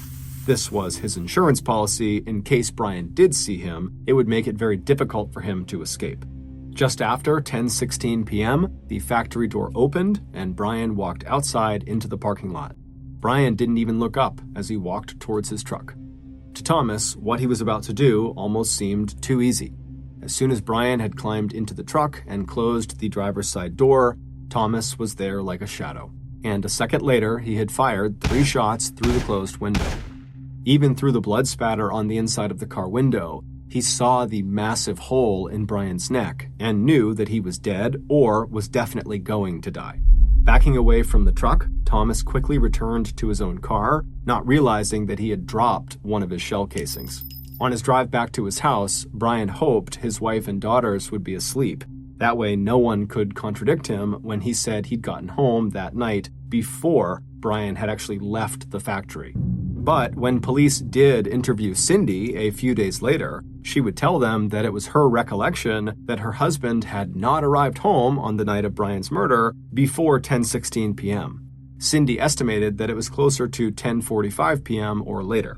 This was his insurance policy. In case Brian did see him, it would make it very difficult for him to escape. Just after 10:16 p.m., the factory door opened and Brian walked outside into the parking lot. Brian didn't even look up as he walked towards his truck. To Thomas, what he was about to do almost seemed too easy. As soon as Brian had climbed into the truck and closed the driver's side door, Thomas was there like a shadow. And a second later, he had fired 3 shots through the closed window. Even through the blood spatter on the inside of the car window, he saw the massive hole in Brian's neck and knew that he was dead or was definitely going to die. Backing away from the truck, Thomas quickly returned to his own car, not realizing that he had dropped one of his shell casings. On his drive back to his house, Brian hoped his wife and daughters would be asleep. That way no one could contradict him when he said he'd gotten home that night before Brian had actually left the factory. But when police did interview Cindy a few days later, she would tell them that it was her recollection that her husband had not arrived home on the night of Brian's murder before 10:16 p.m. Cindy estimated that it was closer to 10:45 p.m. or later.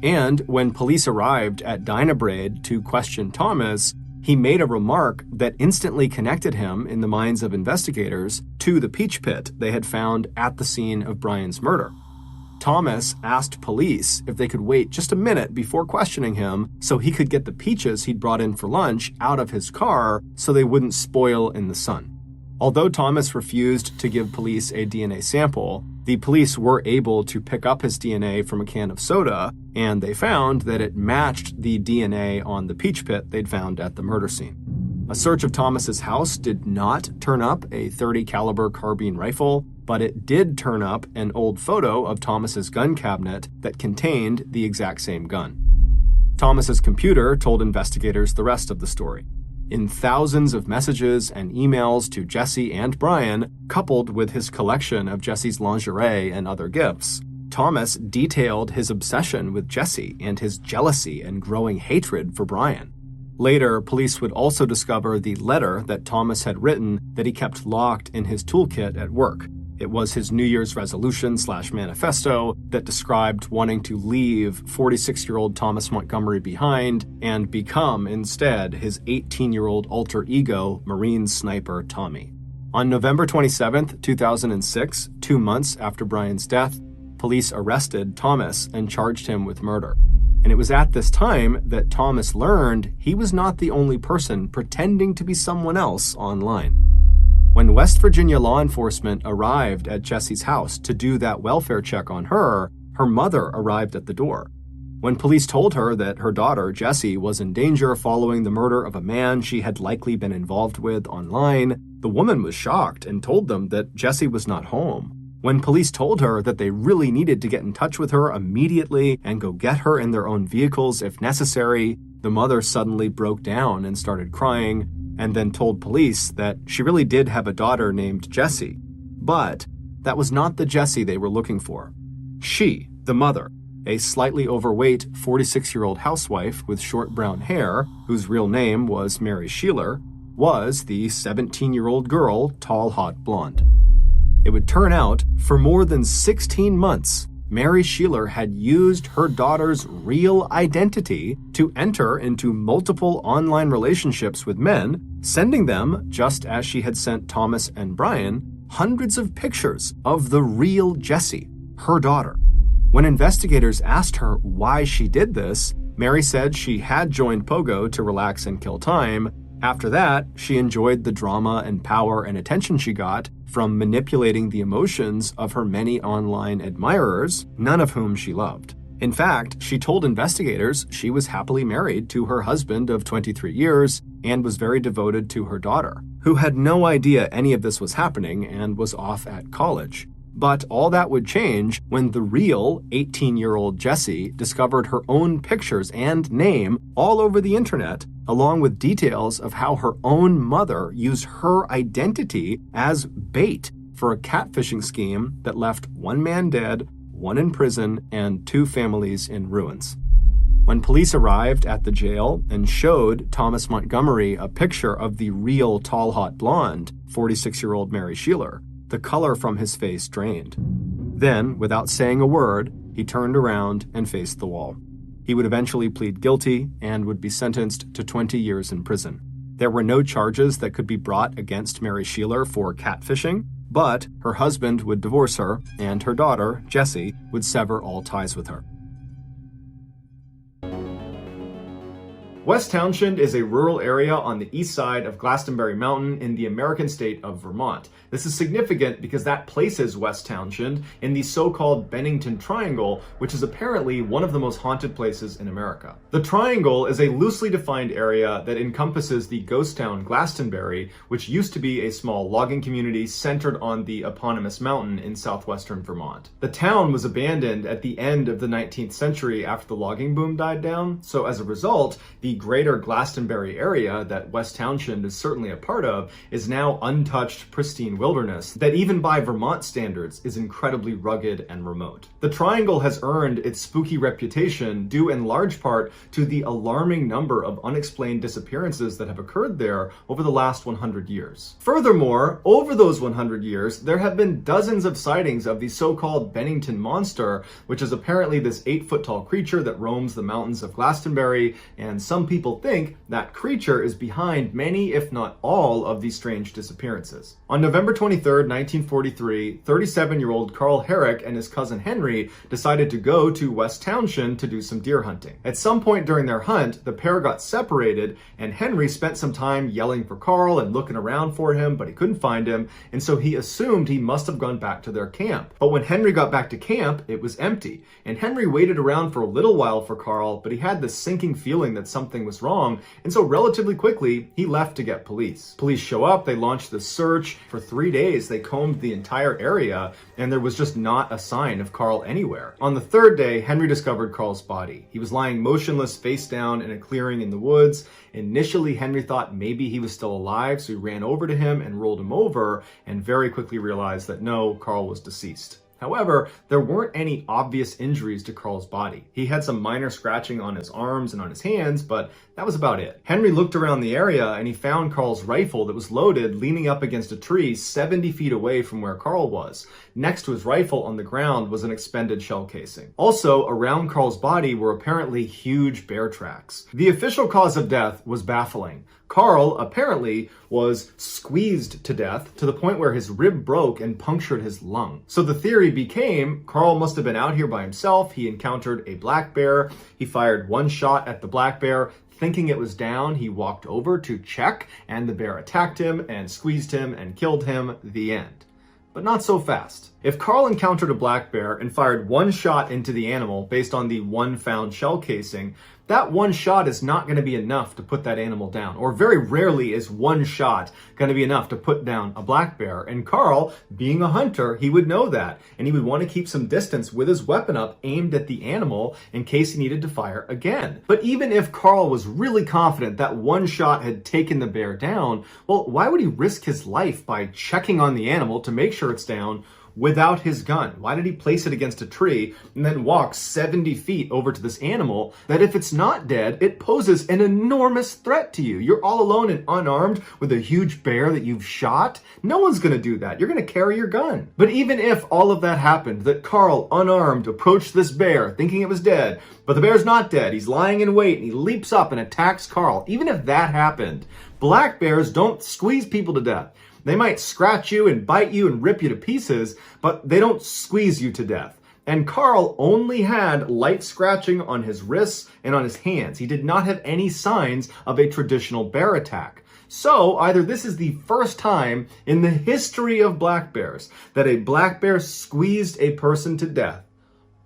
And when police arrived at Dynabraid to question Thomas, he made a remark that instantly connected him in the minds of investigators to the peach pit they had found at the scene of Brian's murder. Thomas asked police if they could wait just a minute before questioning him so he could get the peaches he'd brought in for lunch out of his car so they wouldn't spoil in the sun. Although Thomas refused to give police a DNA sample, the police were able to pick up his DNA from a can of soda, and they found that it matched the DNA on the peach pit they'd found at the murder scene. A search of Thomas's house did not turn up a .30 caliber carbine rifle, but it did turn up an old photo of Thomas's gun cabinet that contained the exact same gun. Thomas's computer told investigators the rest of the story. In thousands of messages and emails to Jesse and Brian, coupled with his collection of Jesse's lingerie and other gifts, Thomas detailed his obsession with Jesse and his jealousy and growing hatred for Brian. Later, police would also discover the letter that Thomas had written that he kept locked in his toolkit at work. It was his New Year's resolution/manifesto that described wanting to leave 46-year-old Thomas Montgomery behind and become instead his 18-year-old alter ego, Marine sniper Tommy. On November 27, 2006, 2 months after Brian's death, police arrested Thomas and charged him with murder. And it was at this time that Thomas learned he was not the only person pretending to be someone else online. When West Virginia law enforcement arrived at Jessie's house to do that welfare check on her, her mother arrived at the door. When police told her that her daughter, Jessie, was in danger following the murder of a man she had likely been involved with online, the woman was shocked and told them that Jessie was not home. When police told her that they really needed to get in touch with her immediately and go get her in their own vehicles if necessary, the mother suddenly broke down and started crying, and then told police that she really did have a daughter named Jessie. But that was not the Jessie they were looking for. She, the mother, a slightly overweight 46-year-old housewife with short brown hair, whose real name was Mary Sheeler, was the 17-year-old girl, tall, hot blonde. It would turn out, for more than 16 months, Mary Sheeler had used her daughter's real identity to enter into multiple online relationships with men, sending them, just as she had sent Thomas and Brian, hundreds of pictures of the real Jessie, her daughter. When investigators asked her why she did this, Mary said she had joined Pogo to relax and kill time. After that, she enjoyed the drama and power and attention she got from manipulating the emotions of her many online admirers, none of whom she loved. In fact, she told investigators she was happily married to her husband of 23 years and was very devoted to her daughter, who had no idea any of this was happening and was off at college. But all that would change when the real 18-year-old Jessie discovered her own pictures and name all over the internet, along with details of how her own mother used her identity as bait for a catfishing scheme that left one man dead, one in prison, and 2 families in ruins. When police arrived at the jail and showed Thomas Montgomery a picture of the real tall, hot blonde, 46-year-old Mary Sheeler, the color from his face drained. Then, without saying a word, he turned around and faced the wall. He would eventually plead guilty and would be sentenced to 20 years in prison. There were no charges that could be brought against Mary Sheeler for catfishing, but her husband would divorce her, and her daughter, Jessie, would sever all ties with her. West Townshend is a rural area on the east side of Glastonbury Mountain in the American state of Vermont. This is significant because that places West Townshend in the so-called Bennington Triangle, which is apparently one of the most haunted places in America. The Triangle is a loosely defined area that encompasses the ghost town Glastonbury, which used to be a small logging community centered on the eponymous mountain in southwestern Vermont. The town was abandoned at the end of the 19th century after the logging boom died down, so as a result, the greater Glastonbury area that West Townshend is certainly a part of is now untouched, pristine wilderness that even by Vermont standards is incredibly rugged and remote. The Triangle has earned its spooky reputation due in large part to the alarming number of unexplained disappearances that have occurred there over the last 100 years. Furthermore, over those 100 years, there have been dozens of sightings of the so-called Bennington Monster, which is apparently this 8-foot-tall creature that roams the mountains of Glastonbury, and some people think that creature is behind many, if not all, of these strange disappearances. On November 23, 1943, 37-year-old Carl Herrick and his cousin Henry decided to go to West Townshend to do some deer hunting. At some point during their hunt, the pair got separated, and Henry spent some time yelling for Carl and looking around for him, but he couldn't find him, and so he assumed he must have gone back to their camp. But when Henry got back to camp, it was empty, and Henry waited around for a little while for Carl, but he had this sinking feeling that something was wrong, and so relatively quickly, he left to get police. Police show up, they launch the search. For 3 days, they combed the entire area, and there was just not a sign of Carl anywhere. On the 3rd day, Henry discovered Carl's body. He was lying motionless face down in a clearing in the woods. Initially, Henry thought maybe he was still alive, so he ran over to him and rolled him over, and very quickly realized that no, Carl was deceased. However, there weren't any obvious injuries to Carl's body. He had some minor scratching on his arms and on his hands, but that was about it. Henry looked around the area and he found Carl's rifle that was loaded leaning up against a tree 70 feet away from where Carl was. Next to his rifle on the ground was an expended shell casing. Also, around Carl's body were apparently huge bear tracks. The official cause of death was baffling. Carl apparently was squeezed to death to the point where his rib broke and punctured his lung. So the theory became Carl must have been out here by himself. He encountered a black bear. He fired one shot at the black bear. Thinking it was down, he walked over to check, and the bear attacked him and squeezed him and killed him. The end. But not so fast. If Carl encountered a black bear and fired one shot into the animal based on the one found shell casing, that one shot is not going to be enough to put that animal down. Or very rarely is one shot going to be enough to put down a black bear. And Carl, being a hunter, he would know that. And he would want to keep some distance with his weapon up aimed at the animal in case he needed to fire again. But even if Carl was really confident that one shot had taken the bear down, well, why would he risk his life by checking on the animal to make sure it's down without his gun? Why did he place it against a tree and then walk 70 feet over to this animal that if it's not dead, it poses an enormous threat to you? You're all alone and unarmed with a huge bear that you've shot. No one's gonna do that. You're gonna carry your gun. But even if all of that happened, that Carl, unarmed, approached this bear thinking it was dead, but the bear's not dead, he's lying in wait and he leaps up and attacks Carl. Even if that happened, black bears don't squeeze people to death. They might scratch you and bite you and rip you to pieces, but they don't squeeze you to death. And Carl only had light scratching on his wrists and on his hands. He did not have any signs of a traditional bear attack. So either this is the first time in the history of black bears that a black bear squeezed a person to death,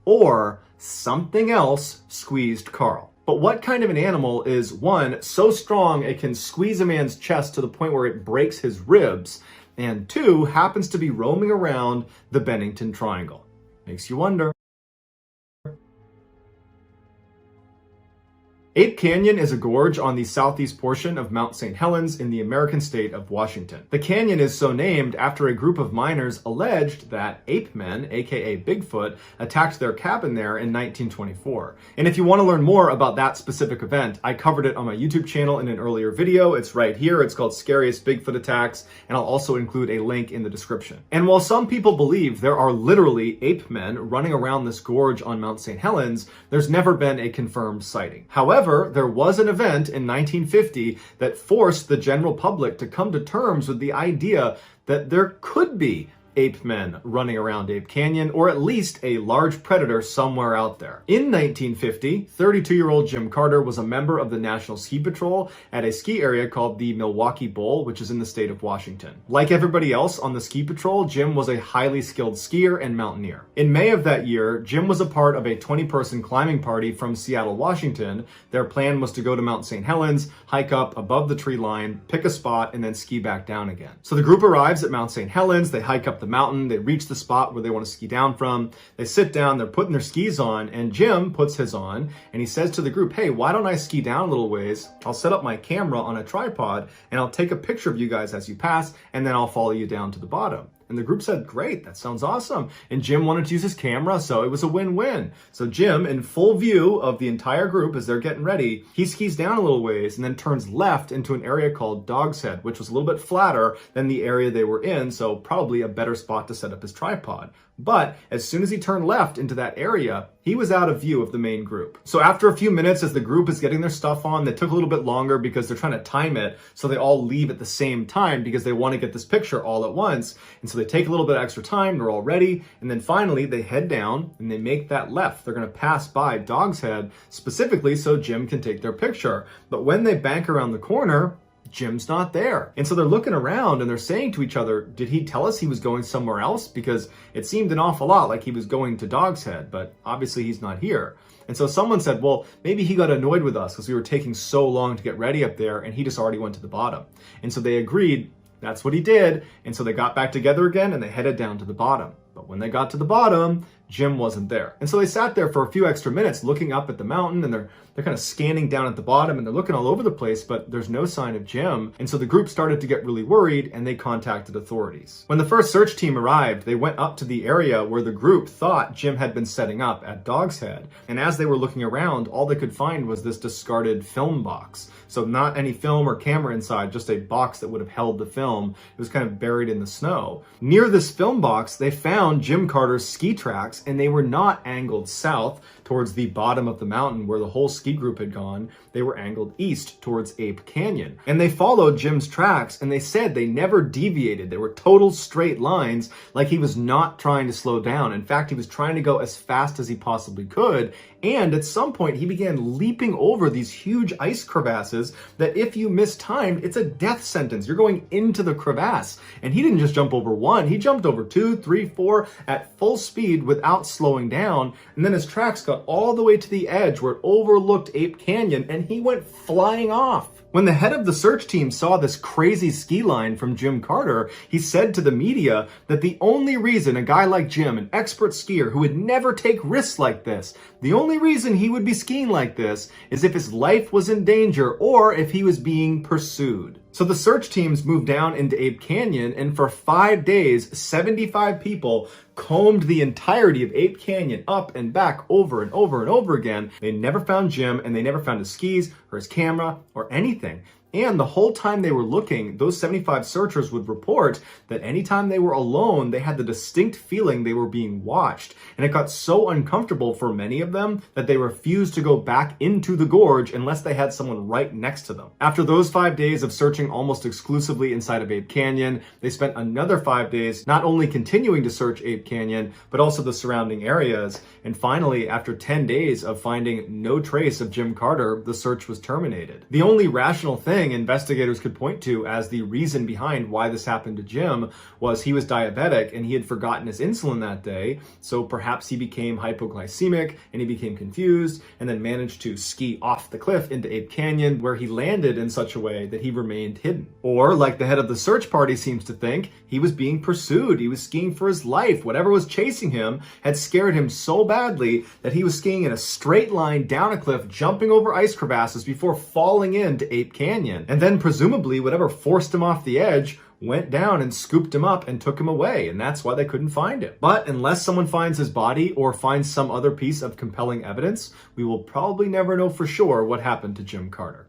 or something else squeezed Carl. But what kind of an animal is, one, so strong it can squeeze a man's chest to the point where it breaks his ribs, and two, happens to be roaming around the Bennington Triangle? Makes you wonder. Ape Canyon is a gorge on the southeast portion of Mount St. Helens in the American state of Washington. The canyon is so named after a group of miners alleged that ape men, aka Bigfoot, attacked their cabin there in 1924. And if you want to learn more about that specific event, I covered it on my YouTube channel in an earlier video. It's right here. It's called Scariest Bigfoot Attacks, and I'll also include a link in the description. And while some people believe there are literally ape men running around this gorge on Mount St. Helens, there's never been a confirmed sighting. However, there was an event in 1950 that forced the general public to come to terms with the idea that there could be ape men running around Ape Canyon, or at least a large predator somewhere out there. In 1950, 32-year-old Jim Carter was a member of the National Ski Patrol at a ski area called the Milwaukee Bowl, which is in the state of Washington. Like everybody else on the ski patrol, Jim was a highly skilled skier and mountaineer. In May of that year, Jim was a part of a 20-person climbing party from Seattle, Washington. Their plan was to go to Mount St. Helens, hike up above the tree line, pick a spot, and then ski back down again. So the group arrives at Mount St. Helens, they hike up the mountain, they reach the spot where they want to ski down from, they sit down, they're putting their skis on, and Jim puts his on, and he says to the group, hey, why don't I ski down a little ways? I'll set up my camera on a tripod, and I'll take a picture of you guys as you pass, and then I'll follow you down to the bottom. And the group said, great, that sounds awesome. And Jim wanted to use his camera, so it was a win-win. So Jim, in full view of the entire group as they're getting ready, he skis down a little ways and then turns left into an area called Dog's Head, which was a little bit flatter than the area they were in, so probably a better spot to set up his tripod. But as soon as he turned left into that area, he was out of view of the main group. So after a few minutes, as the group is getting their stuff on, they took a little bit longer because they're trying to time it so they all leave at the same time because they want to get this picture all at once. And so they take a little bit extra time, they're all ready, and then finally they head down and they make that left. They're going to pass by Dog's Head specifically so Jim can take their picture. But when they bank around the corner, Jim's not there. And so they're looking around and they're saying to each other, did he tell us he was going somewhere else? Because it seemed an awful lot like he was going to Dog's Head, but obviously he's not here. And so someone said, well, maybe he got annoyed with us because we were taking so long to get ready up there and he just already went to the bottom. And so they agreed that's what he did. And so they got back together again and they headed down to the bottom. But when they got to the bottom, Jim wasn't there. And so they sat there for a few extra minutes looking up at the mountain, and they're kind of scanning down at the bottom and they're looking all over the place, but there's no sign of Jim. And so the group started to get really worried and they contacted authorities. When the first search team arrived, they went up to the area where the group thought Jim had been setting up at Dog's Head. And as they were looking around, all they could find was this discarded film box. So not any film or camera inside, just a box that would have held the film. It was kind of buried in the snow. Near this film box, they found Jim Carter's ski tracks, and they were not angled south towards the bottom of the mountain where the whole ski group had gone. They were angled east towards Ape Canyon. And they followed Jim's tracks, and they said they never deviated. They were total straight lines, like he was not trying to slow down. In fact, he was trying to go as fast as he possibly could. And at some point, he began leaping over these huge ice crevasses that if you mistimed, it's a death sentence. You're going into the crevasse. And he didn't just jump over one, he jumped over 2, 3, 4 at full speed without slowing down. And then his tracks got all the way to the edge where it overlooked Ape Canyon, and he went flying off. When the head of the search team saw this crazy ski line from Jim Carter, he said to the media that the only reason a guy like Jim, an expert skier who would never take risks like this, the only reason he would be skiing like this is if his life was in danger or if he was being pursued. So the search teams moved down into Ape Canyon, and for 5 days, 75 people combed the entirety of Ape Canyon up and back over and over and over again. They never found Jim, and they never found his skis or his camera or anything. And the whole time they were looking, those 75 searchers would report that anytime they were alone, they had the distinct feeling they were being watched. And it got so uncomfortable for many of them that they refused to go back into the gorge unless they had someone right next to them. After those 5 days of searching almost exclusively inside of Ape Canyon, they spent another 5 days not only continuing to search Ape Canyon, but also the surrounding areas. And finally, after 10 days of finding no trace of Jim Carter, the search was terminated. The only rational thing investigators could point to as the reason behind why this happened to Jim was he was diabetic and he had forgotten his insulin that day, so perhaps he became hypoglycemic and he became confused and then managed to ski off the cliff into Ape Canyon, where he landed in such a way that he remained hidden. Or, like the head of the search party seems to think, he was being pursued. He was skiing for his life. Whatever was chasing him had scared him so badly that he was skiing in a straight line down a cliff, jumping over ice crevasses before falling into Ape Canyon. And then presumably whatever forced him off the edge went down and scooped him up and took him away, and that's why they couldn't find him. But unless someone finds his body or finds some other piece of compelling evidence, we will probably never know for sure what happened to Jim Carter.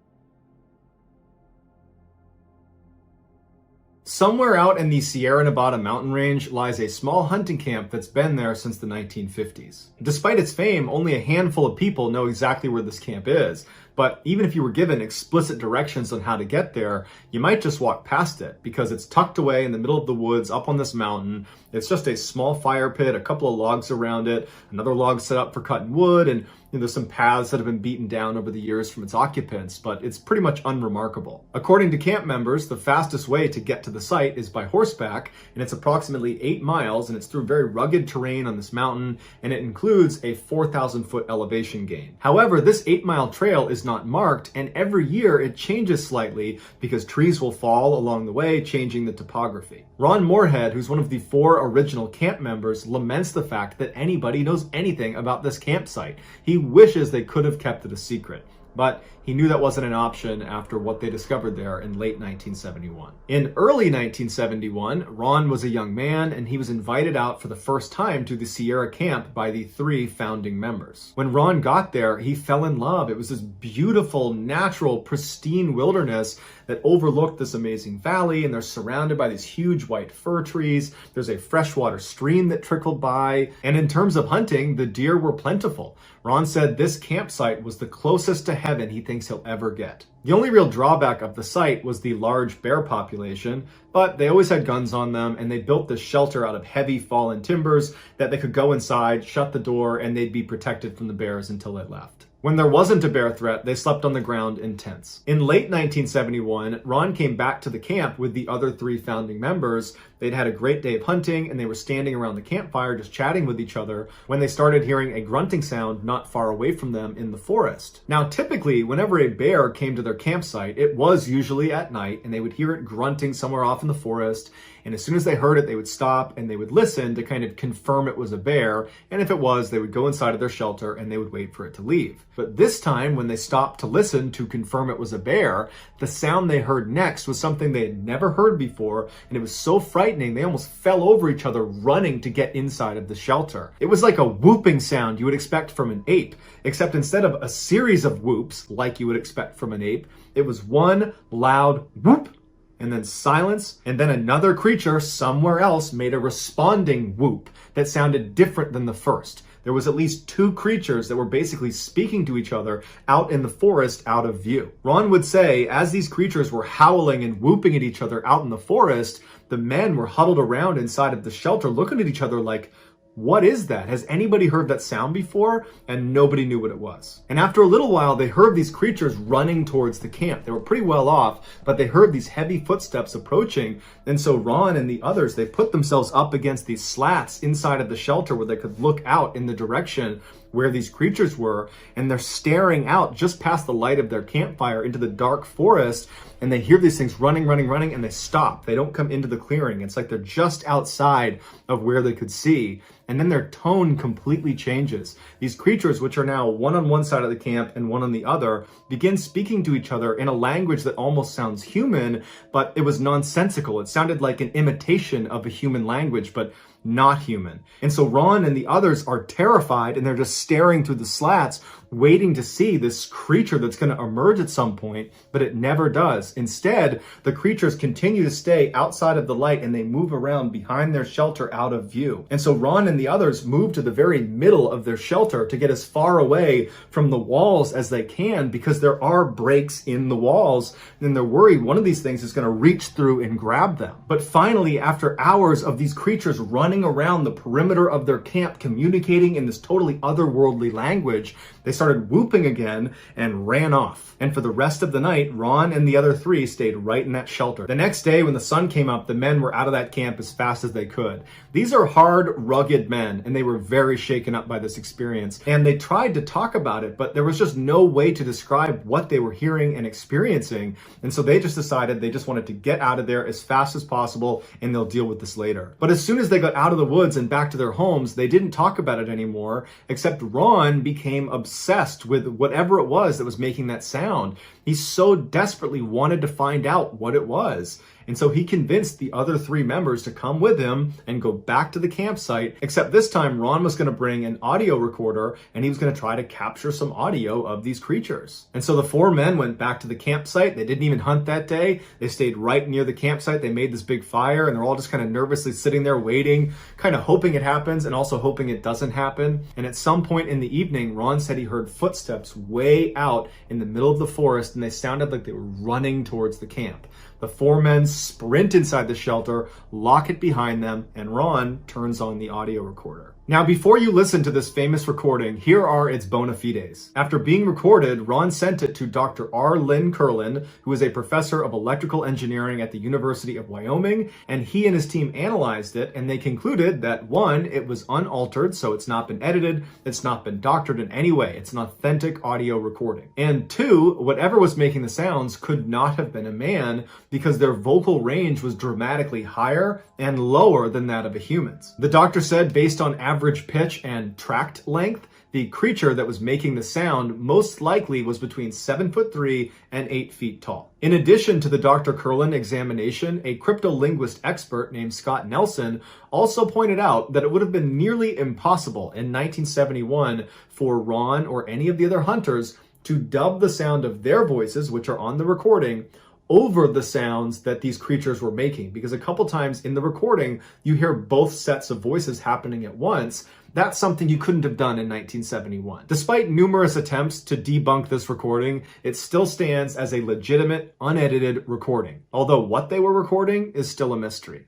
Somewhere out in the Sierra Nevada mountain range lies a small hunting camp that's been there since the 1950s. Despite its fame, only a handful of people know exactly where this camp is. But even if you were given explicit directions on how to get there, you might just walk past it because it's tucked away in the middle of the woods up on this mountain. It's just a small fire pit, a couple of logs around it, another log set up for cutting wood, and there's some paths that have been beaten down over the years from its occupants, but it's pretty much unremarkable. According to camp members, the fastest way to get to the site is by horseback, and it's approximately 8 miles, and it's through very rugged terrain on this mountain, and it includes a 4,000-foot elevation gain. However, this 8-mile trail is not marked, and every year it changes slightly because trees will fall along the way, changing the topography. Ron Moorhead, who's one of the 4 original camp members, laments the fact that anybody knows anything about this campsite. He wishes they could have kept it a secret, but he knew that wasn't an option after what they discovered there in late 1971. In early 1971, Ron was a young man and he was invited out for the first time to the Sierra camp by the 3 founding members. When Ron got there, he fell in love. It was this beautiful, natural, pristine wilderness that overlooked this amazing valley, and they're surrounded by these huge white fir trees. There's a freshwater stream that trickled by, and in terms of hunting, the deer were plentiful. Ron said this campsite was the closest to heaven he thinks he'll ever get. The only real drawback of the site was the large bear population, but they always had guns on them, and they built this shelter out of heavy fallen timbers that they could go inside, shut the door, and they'd be protected from the bears until they left. When there wasn't a bear threat, they slept on the ground in tents. In late 1971, Ron came back to the camp with the other 3 founding members. They'd had a great day of hunting, and they were standing around the campfire just chatting with each other when they started hearing a grunting sound not far away from them in the forest. Now, typically, whenever a bear came to their campsite, it was usually at night, and they would hear it grunting somewhere off in the forest. And as soon as they heard it, they would stop and they would listen to kind of confirm it was a bear. And if it was, they would go inside of their shelter and they would wait for it to leave. But this time, when they stopped to listen to confirm it was a bear, the sound they heard next was something they had never heard before. And it was so frightening, they almost fell over each other running to get inside of the shelter. It was like a whooping sound you would expect from an ape, except instead of a series of whoops like you would expect from an ape, it was one loud whoop, and then silence, and then another creature somewhere else made a responding whoop that sounded different than the first. There was at least 2 creatures that were basically speaking to each other out in the forest out of view. Ron would say, as these creatures were howling and whooping at each other out in the forest, the men were huddled around inside of the shelter looking at each other like, what is that? Has anybody heard that sound before? And nobody knew what it was. And after a little while, they heard these creatures running towards the camp. They were pretty well off, but they heard these heavy footsteps approaching. And so Ron and the others, they put themselves up against these slats inside of the shelter where they could look out in the direction where these creatures were, and they're staring out just past the light of their campfire into the dark forest, and they hear these things running, and they stop. They don't come into the clearing. It's like they're just outside of where they could see. And then their tone completely changes. These creatures, which are now one on one side of the camp and one on the other, begin speaking to each other in a language that almost sounds human, but it was nonsensical. It sounded like an imitation of a human language, but not human. And so Ron and the others are terrified, and they're just staring through the slats, waiting to see this creature that's going to emerge at some point, but it never does. Instead, the creatures continue to stay outside of the light, and they move around behind their shelter out of view. And so Ron and the others move to the very middle of their shelter to get as far away from the walls as they can, because there are breaks in the walls, and they're worried one of these things is going to reach through and grab them. But finally, after hours of these creatures running around the perimeter of their camp, communicating in this totally otherworldly language, they started whooping again and ran off. And for the rest of the night, Ron and the other three stayed right in that shelter. The next day, when the sun came up, the men were out of that camp as fast as they could. These are hard, rugged men, and they were very shaken up by this experience. And they tried to talk about it, but there was just no way to describe what they were hearing and experiencing. And so they just decided they just wanted to get out of there as fast as possible, and they'll deal with this later. But as soon as they got out of the woods and back to their homes, they didn't talk about it anymore, except Ron became obsessed with whatever it was that was making that sound. He so desperately wanted to find out what it was. And so he convinced the other three members to come with him and go back to the campsite, except this time Ron was going to bring an audio recorder, and he was going to try to capture some audio of these creatures. And so the four men went back to the campsite. They didn't even hunt that day. They stayed right near the campsite. They made this big fire, and they're all just kind of nervously sitting there waiting, kind of hoping it happens and also hoping it doesn't happen. And at some point in the evening, Ron said he heard footsteps way out in the middle of the forest, and they sounded like they were running towards the camp. The four men sprint inside the shelter, lock it behind them, and Ron turns on the audio recorder. Now, before you listen to this famous recording, here are its bona fides. After being recorded, Ron sent it to Dr. R. Lynn Curlin, who is a professor of electrical engineering at the University of Wyoming, and he and his team analyzed it, and they concluded that 1, it was unaltered, so it's not been edited, it's not been doctored in any way, it's an authentic audio recording. And 2, whatever was making the sounds could not have been a man, because their vocal range was dramatically higher and lower than that of a human's. The doctor said, based on average pitch and tract length, the creature that was making the sound most likely was between 7'3" and 8 feet tall. In addition to the Dr. Curlin examination, a cryptolinguist expert named Scott Nelson also pointed out that it would have been nearly impossible in 1971 for Ron or any of the other hunters to dub the sound of their voices, which are on the recording, over the sounds that these creatures were making, because a couple times in the recording you hear both sets of voices happening at once. That's something you couldn't have done in 1971. Despite numerous attempts to debunk this recording, it still stands as a legitimate, unedited recording, although what they were recording is still a mystery.